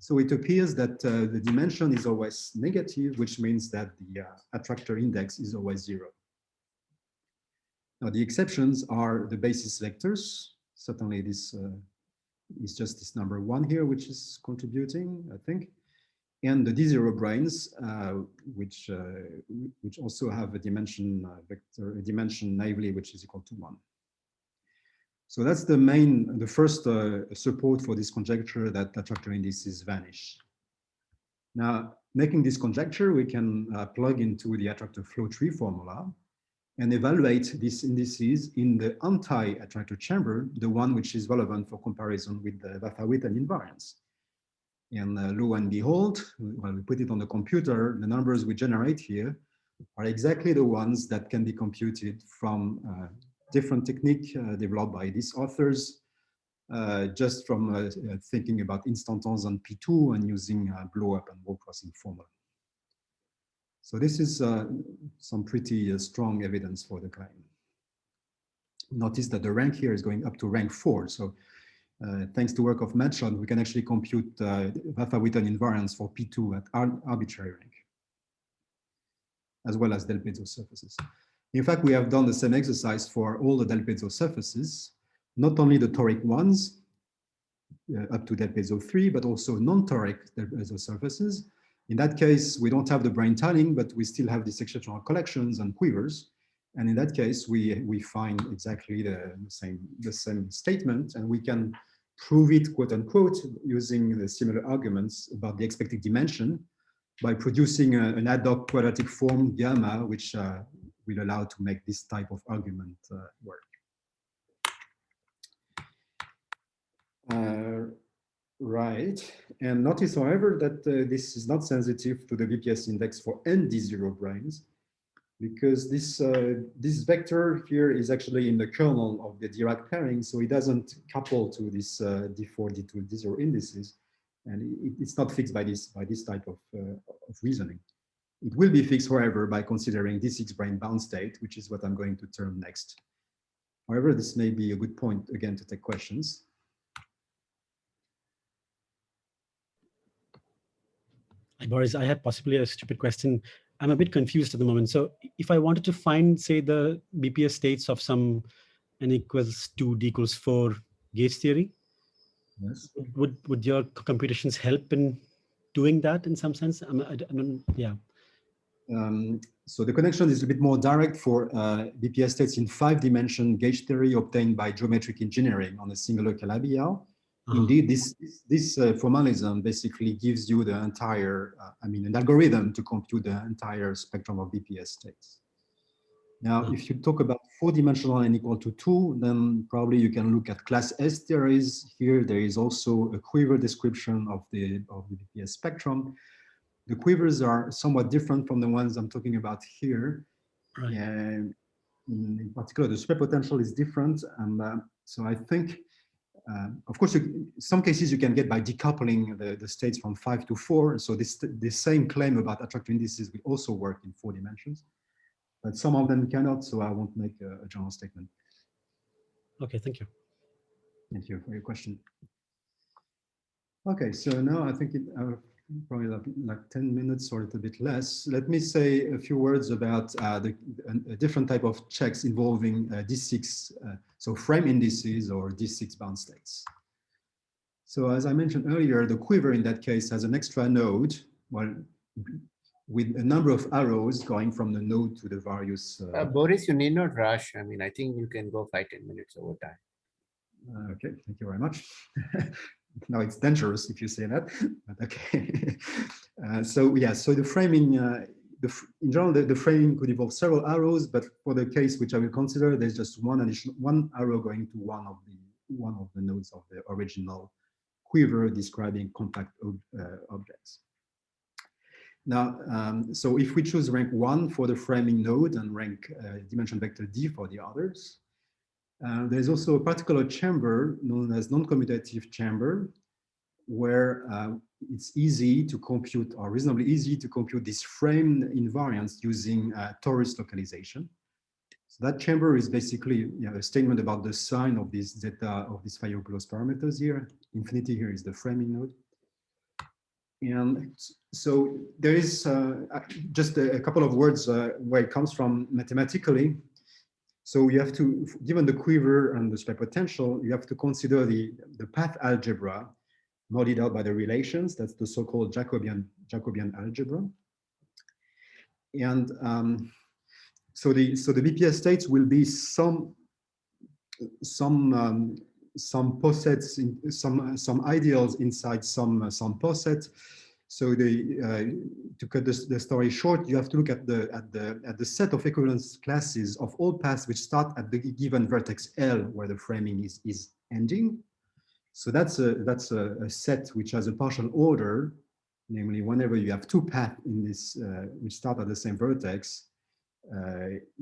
So it appears that the dimension is always negative, which means that the attractor index is always 0. Now the exceptions are the basis vectors. Certainly this is just this number 1 here, which is contributing, I think. And the D0 branes, which also have a dimension vector, a dimension naively, which is equal to 1. So that's the first support for this conjecture that attractor indices vanish. Now, making this conjecture, we can plug into the attractor flow tree formula and evaluate these indices in the anti-attractor chamber, the one which is relevant for comparison with the Vafa-Witten invariance. And lo and behold, when we put it on the computer, the numbers we generate here are exactly the ones that can be computed from different technique developed by these authors, just from thinking about instantons on P2 and using blow-up and wall-crossing formula. So this is some pretty strong evidence for the claim. Notice that the rank here is going up to rank 4. So thanks to work of Manschott, we can actually compute Vafa-Witten invariance for P2 at arbitrary rank, as well as Del Pezzo surfaces. In fact, we have done the same exercise for all the Del Pezzo surfaces, not only the toric ones up to Del Pezzo 3, but also non-toric Del Pezzo surfaces. In that case, we don't have the brane tiling, but we still have these exceptional collections and quivers. And in that case, we find exactly the same statement, and we can prove it, quote unquote, using the similar arguments about the expected dimension by producing an ad hoc quadratic form gamma, which will allow to make this type of argument work. Right, and notice, however, that this is not sensitive to the VPS index for ND0 branes, because this vector here is actually in the kernel of the Dirac pairing, so it doesn't couple to this D4, D2, D0 indices, and it's not fixed by this type of reasoning. It will be fixed, however, by considering D6 brane bound state, which is what I'm going to term next. However, this may be a good point, again, to take questions. Hi, Boris, I had possibly a stupid question. I'm a bit confused at the moment. So if I wanted to find, say, the BPS states of some n equals 2, d equals 4 gauge theory, yes, would your computations help in doing that in some sense? Yeah. So the connection is a bit more direct for BPS states in 5-dimension gauge theory obtained by geometric engineering on a singular Calabi-Yau. Indeed, this formalism basically gives you the entire, an algorithm to compute the entire spectrum of BPS states. Now, if you talk about 4-dimensional n equal to 2, then probably you can look at class S theories. Here, there is also a quiver description of the BPS spectrum. The quivers are somewhat different from the ones I'm talking about here. Right. And in particular, the superpotential is different. And so I think, of course, some cases you can get by decoupling the states from 5 to 4. So this same claim about attractor indices will also work in 4 dimensions. But some of them cannot, so I won't make a general statement. Okay, thank you. Thank you for your question. Okay, so now I think probably like 10 minutes or a little bit less. Let me say a few words about a different type of checks involving D6, so frame indices or D6 bound states. So as I mentioned earlier, the quiver in that case has an extra node, well, with a number of arrows going from the node to the various. Boris, you need not rush. I mean, I think you can go 5–10 minutes over time. Okay, thank you very much. Now it's dangerous if you say that, but okay. So yeah, so the framing, in general, the framing could involve several arrows, but for the case which I will consider, there's just one arrow going to one of the nodes of the original quiver describing compact objects. Now, so if we choose rank 1 for the framing node and rank dimension vector D for the others, there's also a particular chamber known as non-commutative chamber, where it's easy to compute, or reasonably easy to compute, this frame invariance using torus localization. So that chamber is basically a statement about the sign of this zeta of these Fayot-Close parameters here. Infinity here is the framing node. And so there is just a couple of words where it comes from mathematically. So you have to, given the quiver and the spread potential, you have to consider the path algebra modeled out by the relations. That's the so-called Jacobian algebra. And so the BPS states will be some posets, some ideals inside some poset. So to cut the story short, you have to look at the set of equivalence classes of all paths which start at the given vertex L, where the framing is ending. So that's a set which has a partial order, namely whenever you have two paths in this which start at the same vertex,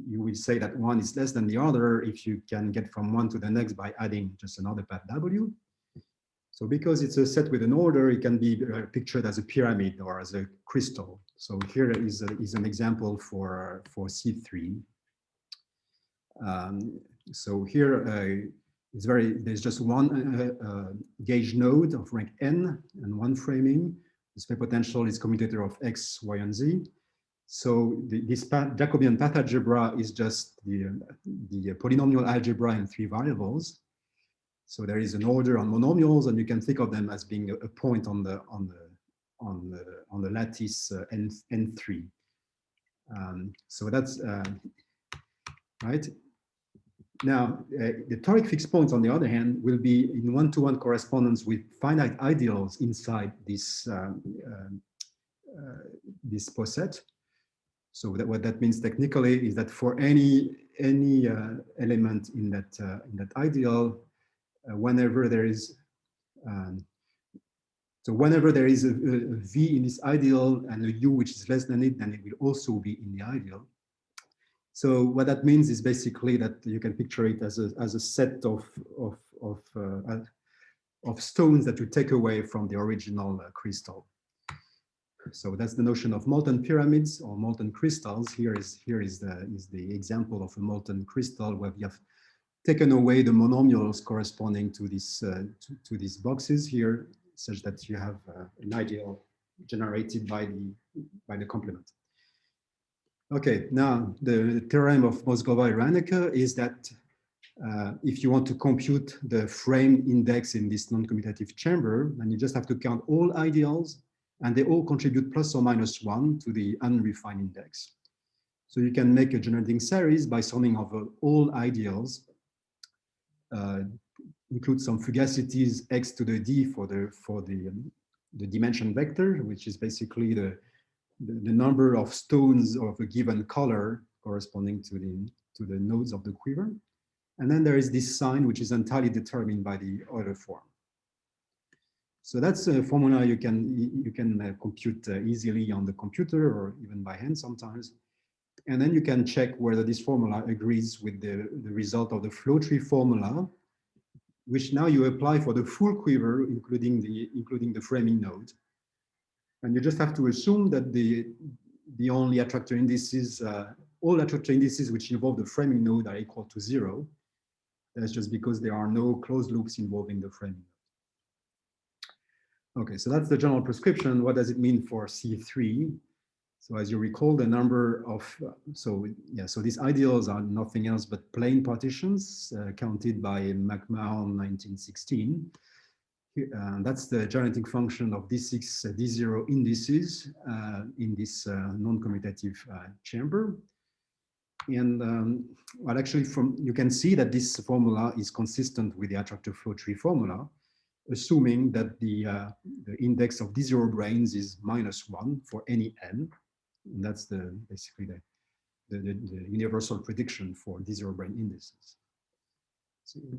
you will say that one is less than the other if you can get from one to the next by adding just another path W. So because it's a set with an order, it can be pictured as a pyramid or as a crystal. So here is an example for C3. So here there's just one gauge node of rank n and one framing. The spread potential is commutator of x, y, and z. So this Jacobian path algebra is just the polynomial algebra in 3 variables. So there is an order on monomials, and you can think of them as being a point on the lattice n3. So that's right. Now, the toric fixed points, on the other hand, will be in one-to-one correspondence with finite ideals inside this this poset. So what that means technically is that for any element in that ideal, whenever there is whenever there is a V in this ideal and a U which is less than it, then it will also be in the ideal. So what that means is basically that you can picture it as a set of stones that you take away from the original crystal. So that's the notion of molten pyramids or molten crystals. Here is the example of a molten crystal where you have taken away the monomials corresponding to this to these boxes here, such that you have an ideal generated by the complement. Okay, now the theorem of Mozgova-Reinecke is that if you want to compute the frame index in this non-commutative chamber, then you just have to count all ideals, and they all contribute ±1 to the unrefined index. So you can make a generating series by summing over all ideals, include some fugacities x to the d for the dimension vector, which is basically the number of stones of a given color corresponding to the nodes of the quiver. And then there is this sign, which is entirely determined by the Euler form. So that's a formula you can compute easily on the computer or even by hand sometimes. And then you can check whether this formula agrees with the result of the flow tree formula, which now you apply for the full quiver, including the framing node. And you just have to assume that the only attractor indices, all attractor indices which involve the framing node are equal to 0. That's just because there are no closed loops involving the framing node. Okay, so that's the general prescription. What does it mean for C3? So as you recall, the number of, so these ideals are nothing else but plane partitions counted by McMahon 1916. That's the generating function of D6, D0 indices in this non-commutative chamber. And well, actually, you can see that this formula is consistent with the attractor flow tree formula, assuming that the index of D0 branes is -1 for any n. And that's basically the universal prediction for D0 brane indices.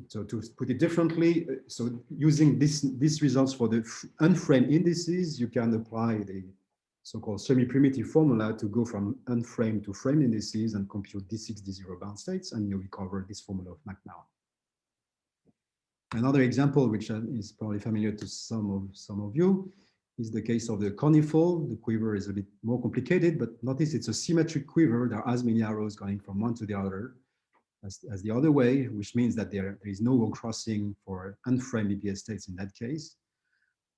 So to put it differently, so using these results for the unframed indices, you can apply the so-called semi-primitive formula to go from unframed to framed indices and compute D6, D0 bound states, and you recover this formula of McMahon. Another example, which is probably familiar to some of you, is the case of the conical. The quiver is a bit more complicated, but notice it's a symmetric quiver. There are as many arrows going from one to the other as the other way, which means that there is no crossing for unframed BPS states in that case.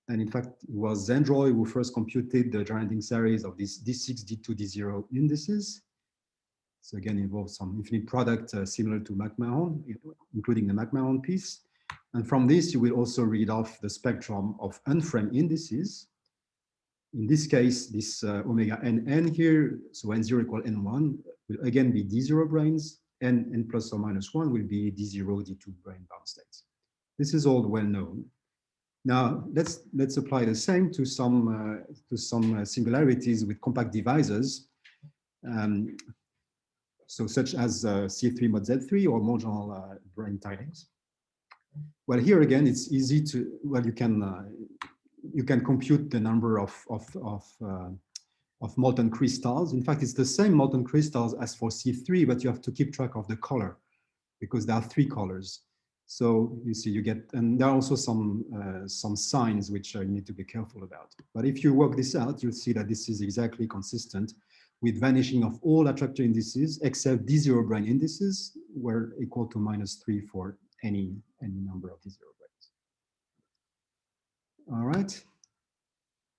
And in fact, it was Zandroy who first computed the generating series of these D6, D2, D0 indices. So again, involves some infinite product similar to McMahon, including the McMahon piece. And from this, you will also read off the spectrum of unframed indices. In this case, this omega nn here, so n0 equal n1, will again be D0 branes, and n plus or minus 1 will be D0, D2 brane bound states. This is all well known. Now, let's apply the same to some singularities with compact divisors, so such as C3 mod Z3 or more general brane tilings. Well, here again, it's easy to, well, you can compute the number of molten crystals. In fact, it's the same molten crystals as for C3, but you have to keep track of the color because there are 3 colors. So you see, you get, and there are also some signs which you need to be careful about. But if you work this out, you'll see that this is exactly consistent with vanishing of all attractor indices except D0 brane indices were equal to -3 for any number of D0 branes. All right.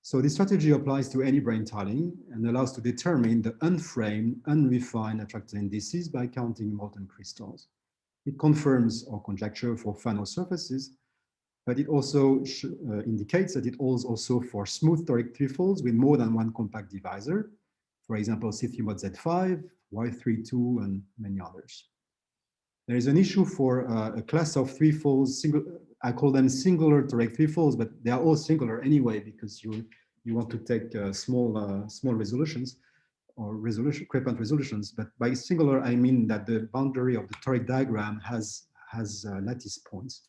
So this strategy applies to any brane tiling and allows to determine the unframed, unrefined attractor indices by counting molten crystals. It confirms our conjecture for final surfaces, but it also indicates that it holds also for smooth toric threefolds with more than one compact divisor, for example, C3 mod Z5, Y32, and many others. There is an issue for a class of threefolds, I call them singular toric threefolds, but they are all singular anyway because you want to take small resolutions or crepant resolutions. But by singular, I mean that the boundary of the toric diagram has lattice points.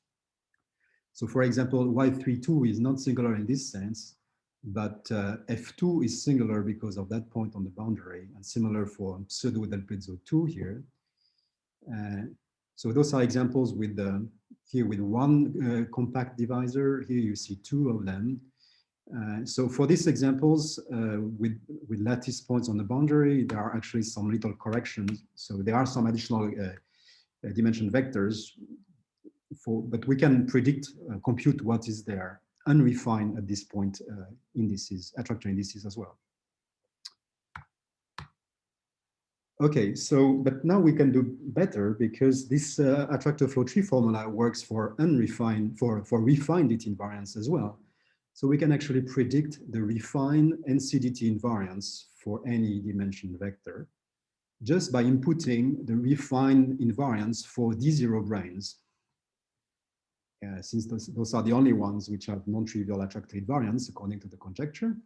So for example, Y32 is not singular in this sense, but F2 is singular because of that point on the boundary, and similar for pseudo del pezzo 2 here. So those are examples with here with one compact divisor. Here you see 2 of them. So for these examples with lattice points on the boundary, there are actually some little corrections. So there are some additional dimension vectors, but we can predict, compute what is there unrefined at this point indices, attractor indices as well. Okay, so, but now we can do better because this attractor flow tree formula works for unrefined, for refined DT invariants as well. So we can actually predict the refined NCDT invariance for any dimension vector just by inputting the refined invariance for D0 branes. Since those are the only ones which have non-trivial attractor invariance according to the conjecture.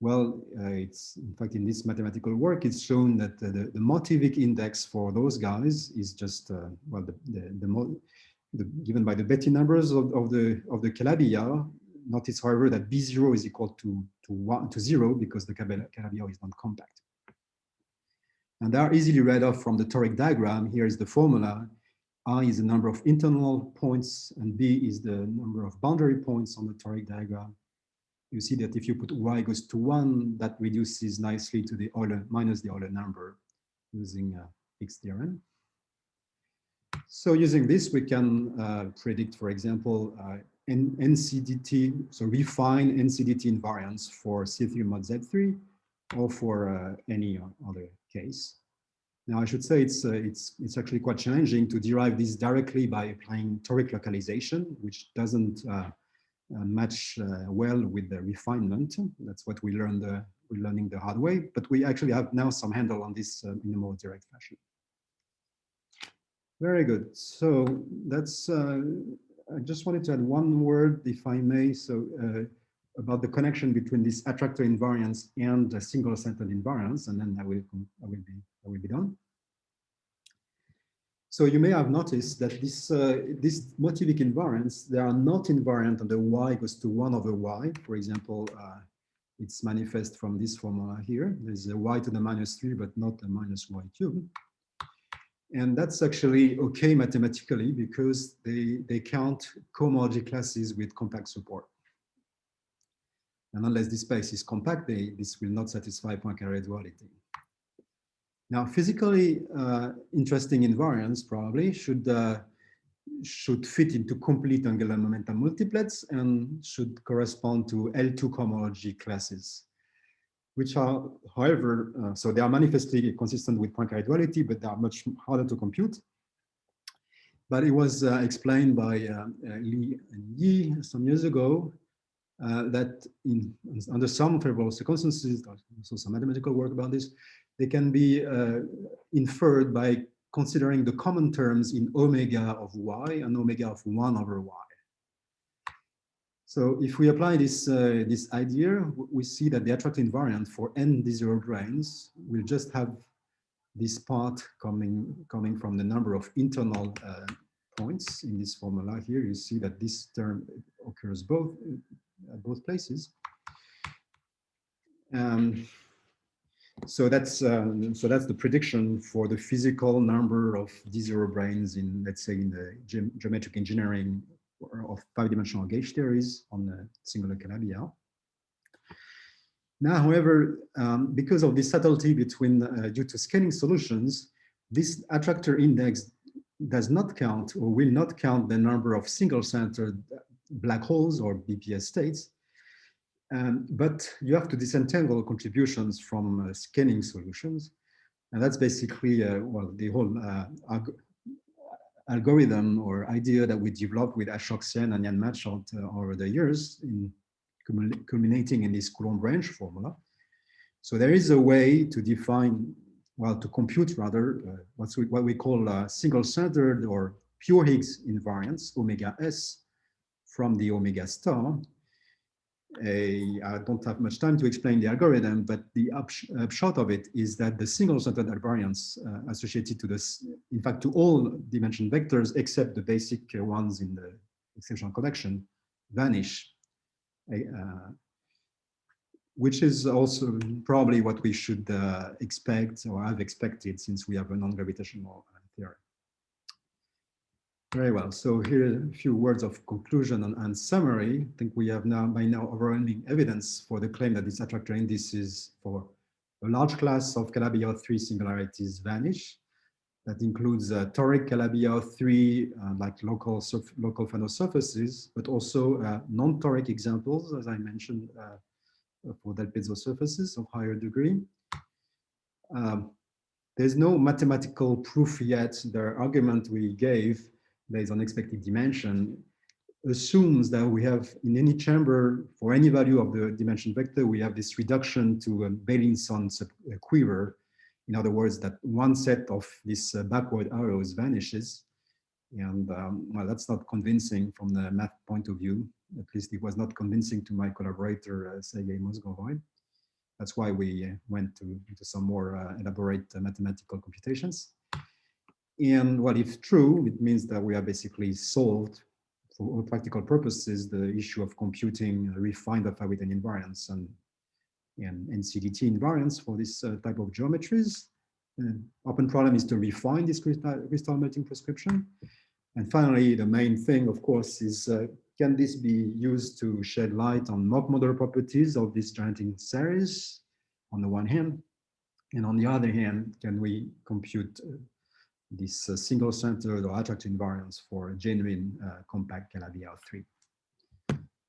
Well, it's in fact in this mathematical work, it's shown that the motivic index for those guys is just well given by the Betti numbers of the Calabi-Yau. Notice, however, that B0 is equal to 0 because the Calabi-Yau is not compact. And they are easily read off from the toric diagram. Here is the formula. I is the number of internal points, and B is the number of boundary points on the toric diagram. You see that if you put y goes to 1, that reduces nicely to the Euler minus the Euler number using Higgs theorem. So using this, we can predict, for example, NCDT, so refine NCDT invariance for C3 mod Z3 or for any other case. Now, I should say it's actually quite challenging to derive this directly by applying toric localization, which doesn't match well with the refinement. That's what we learned. We're learning the hard way, but we actually have now some handle on this in a more direct fashion. Very good. So that's. I just wanted to add one word, if I may. So about the connection between this attractor invariance and the single-centered invariance, and then I will be done. So you may have noticed that this motivic invariants, they are not invariant on the y goes to 1 over y. For example, it's manifest from this formula here. There's a y to the -3, but not a -y cubed. And that's actually okay mathematically because they count cohomology classes with compact support. And unless this space is compact, this will not satisfy Poincare duality. Now, physically interesting invariants probably should fit into complete angular momentum multiplets and should correspond to L2 cohomology classes, which are, however, so they are manifestly consistent with Poincare duality, but they are much harder to compute. But it was explained by Li and Yi some years ago that under some favorable circumstances, there's also some mathematical work about this, they can be inferred by considering the common terms in omega of y and omega of 1 over y. So if we apply this, this idea, we see that the attractor invariant for n D0 branes will just have this part coming from the number of internal points in this formula here. You see that this term occurs at both places. So that's the prediction for the physical number of D0 branes in, let's say, in the geometric engineering of 5-dimensional gauge theories on the singular Calabi-Yau. Now, however, because of this subtlety between due to scaling solutions, this attractor index does not count or will not count the number of single-centered black holes or BPS states. But you have to disentangle contributions from scaling solutions. And that's basically well, the whole algorithm or idea that we developed with Ashok-Sen and Jan Matschalt over the years, culminating in this Coulomb range formula. So there is a way to define, well, to compute rather, what we call single-centered or pure Higgs invariance, omega s, from the omega star. I don't have much time to explain the algorithm, but the upshot of it is that the single-centered invariance associated to this, in fact, to all dimension vectors except the basic ones in the exceptional connection, vanish, which is also probably what we should expect or have expected since we have a non-gravitational theory. Very well. So here are a few words of conclusion and summary. I think we have by now overwhelming evidence for the claim that these attractor indices for a large class of Calabi-Yau 3 singularities vanish. That includes toric Calabi-Yau 3, like local Fano surfaces, but also non-toric examples, as I mentioned, for del piezo surfaces of higher degree. There's no mathematical proof yet. The argument we gave based on expected dimension assumes that we have in any chamber for any value of the dimension vector, we have this reduction to a Beilinson quiver. In other words, that one set of these backward arrows vanishes. And well, that's not convincing from the math point of view. At least it was not convincing to my collaborator, Sergei Mozgovoi. That's why we went into some more elaborate mathematical computations. And what if true, it means that we have basically solved, for all practical purposes, the issue of computing refined alpha-Witten invariance and NCDT invariance for this type of geometries. Open problem is to refine this crystal melting prescription. And finally, the main thing, of course, is can this be used to shed light on Mach model properties of this gianting series on the one hand, and on the other hand, can we compute this single-centered or attractor invariance for a genuine compact Calabi-Yau 3?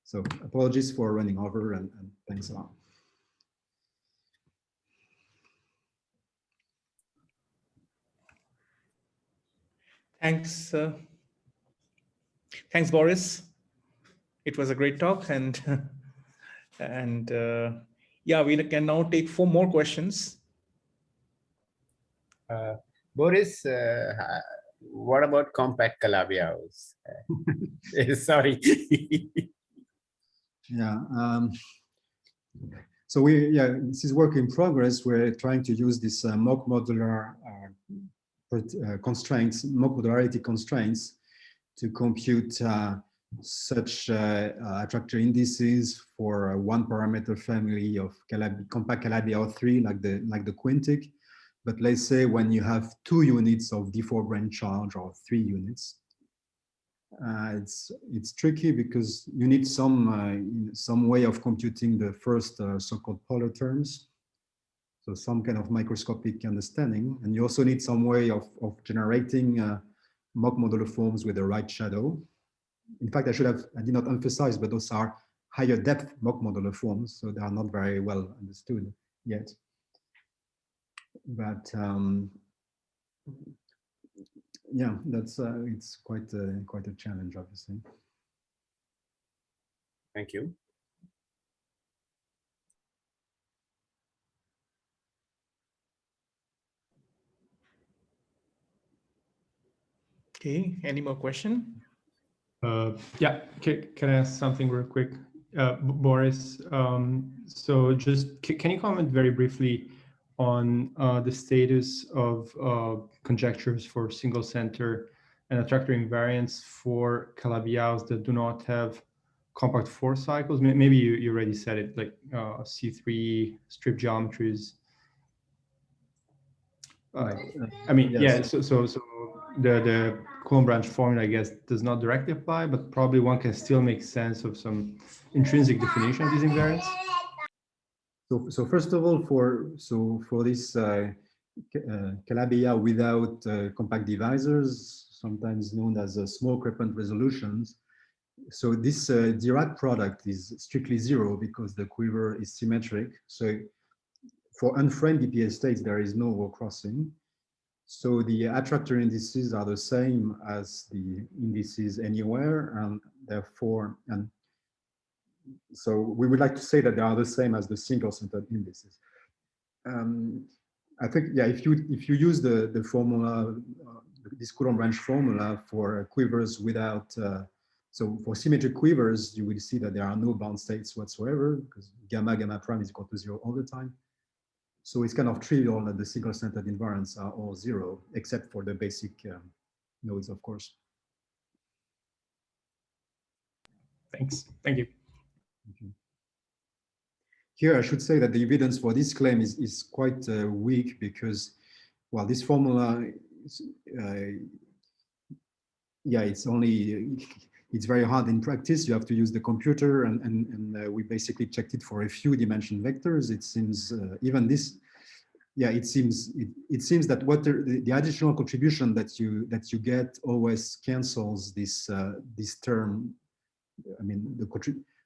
So apologies for running over, and thanks a lot. Thanks. Thanks, Boris. It was a great talk, and yeah, we can now take 4 more questions. Boris, what about compact Calabi-Yaos? Sorry. Yeah. So this is work in progress. We're trying to use this mock modular constraints, mock modularity constraints, to compute such attractor indices for a 1-parameter family of compact Calabi-Yau 3, like the quintic. But let's say when you have 2 units of D4 brane charge, or 3 units, it's tricky because you need some way of computing the first so-called polar terms. So some kind of microscopic understanding, and you also need some way of generating mock modular forms with the right shadow. In fact, I did not emphasize, but those are higher depth mock modular forms, so they are not very well understood yet. But yeah, that's it's quite a challenge, obviously. Thank you. Okay, any more question? Yeah, can I ask something real quick? Boris, so just can you comment very briefly on the status of conjectures for single center and attractor invariance for Calabi-Yaus that do not have compact 4 cycles? Maybe you already said it, like C3 strip geometries. I mean, yes. Yeah, so the Coulomb branch formula, I guess, does not directly apply, but probably one can still make sense of some intrinsic definition of these invariants. So first of all, for this Calabi-Yau without compact divisors, sometimes known as small Crepin resolutions, so this Dirac product is strictly 0 because the quiver is symmetric. So for unframed BPS states, there is no wall crossing. So the attractor indices are the same as the indices anywhere, and therefore, and so we would like to say that they are the same as the single-centered indices. I think, yeah, if you use the formula, this Coulomb branch formula for quivers without, so for symmetric quivers, you will see that there are no bound states whatsoever because gamma prime is equal to 0 all the time. So it's kind of trivial that the single-centered invariants are all 0, except for the basic nodes, of course. Thanks. Thank you. Okay. Here, I should say that the evidence for this claim is quite weak because, well, this formula, yeah, it's very hard in practice. You have to use the computer, and we basically checked it for a few dimension vectors. It seems even this, yeah, it seems that what the additional contribution that you get always cancels this this term. I mean,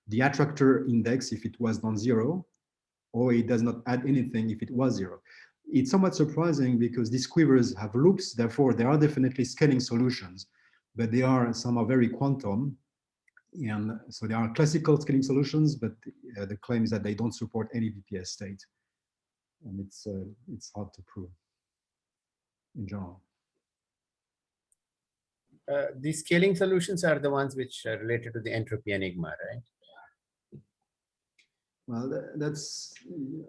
the attractor index if it was non-zero, or it does not add anything if it was 0. It's somewhat surprising because these quivers have loops, therefore there are definitely scaling solutions, but some are very quantum, and so there are classical scaling solutions, but the claim is that they don't support any BPS state, and it's hard to prove in general. These scaling solutions are the ones which are related to the entropy enigma, right? Well,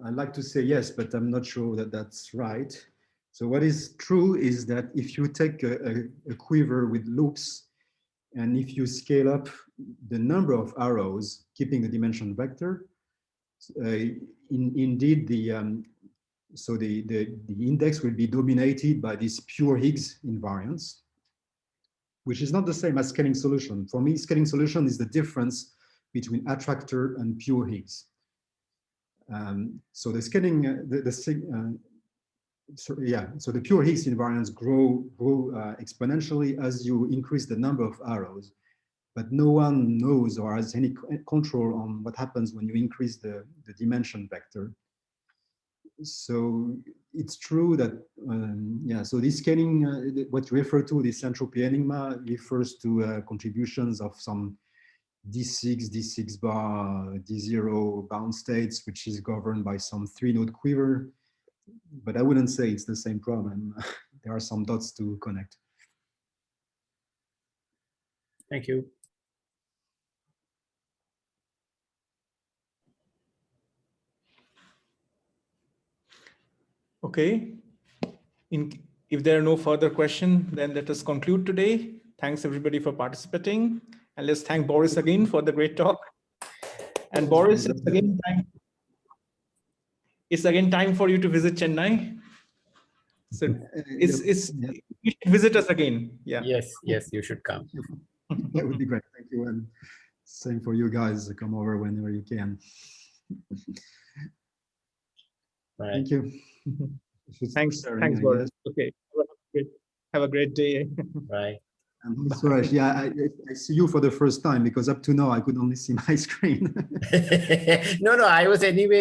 I'd like to say yes, but I'm not sure that that's right. So what is true is that if you take a quiver with loops, and if you scale up the number of arrows, keeping the dimension vector, indeed the index will be dominated by this pure Higgs invariance, which is not the same as scaling solution. For me, scaling solution is the difference between attractor and pure Higgs. So the scaling, so the pure Higgs invariants grow exponentially as you increase the number of arrows. but no one knows or has any control on what happens when you increase the dimension vector. So it's true that, yeah, so this scaling, what you refer to, this entropy enigma, refers to contributions of some D6, D6 bar, D0 bound states, which is governed by some 3-node quiver. But I wouldn't say it's the same problem. There are some dots to connect. Thank you. Okay. If there are no further questions, then let us conclude today. Thanks everybody for participating. And let's thank Boris again for the great talk. And Boris, it's again time for you to visit Chennai. So you should visit us again. Yeah. Yes, yes, you should come. That would be great. Thank you. And same for you guys. Come over whenever you can. Right. Thank you. Thanks, Boris. Okay. Have a great day. Bye. And Suresh, yeah, I see you for the first time because up to now I could only see my screen. No, I was anyway.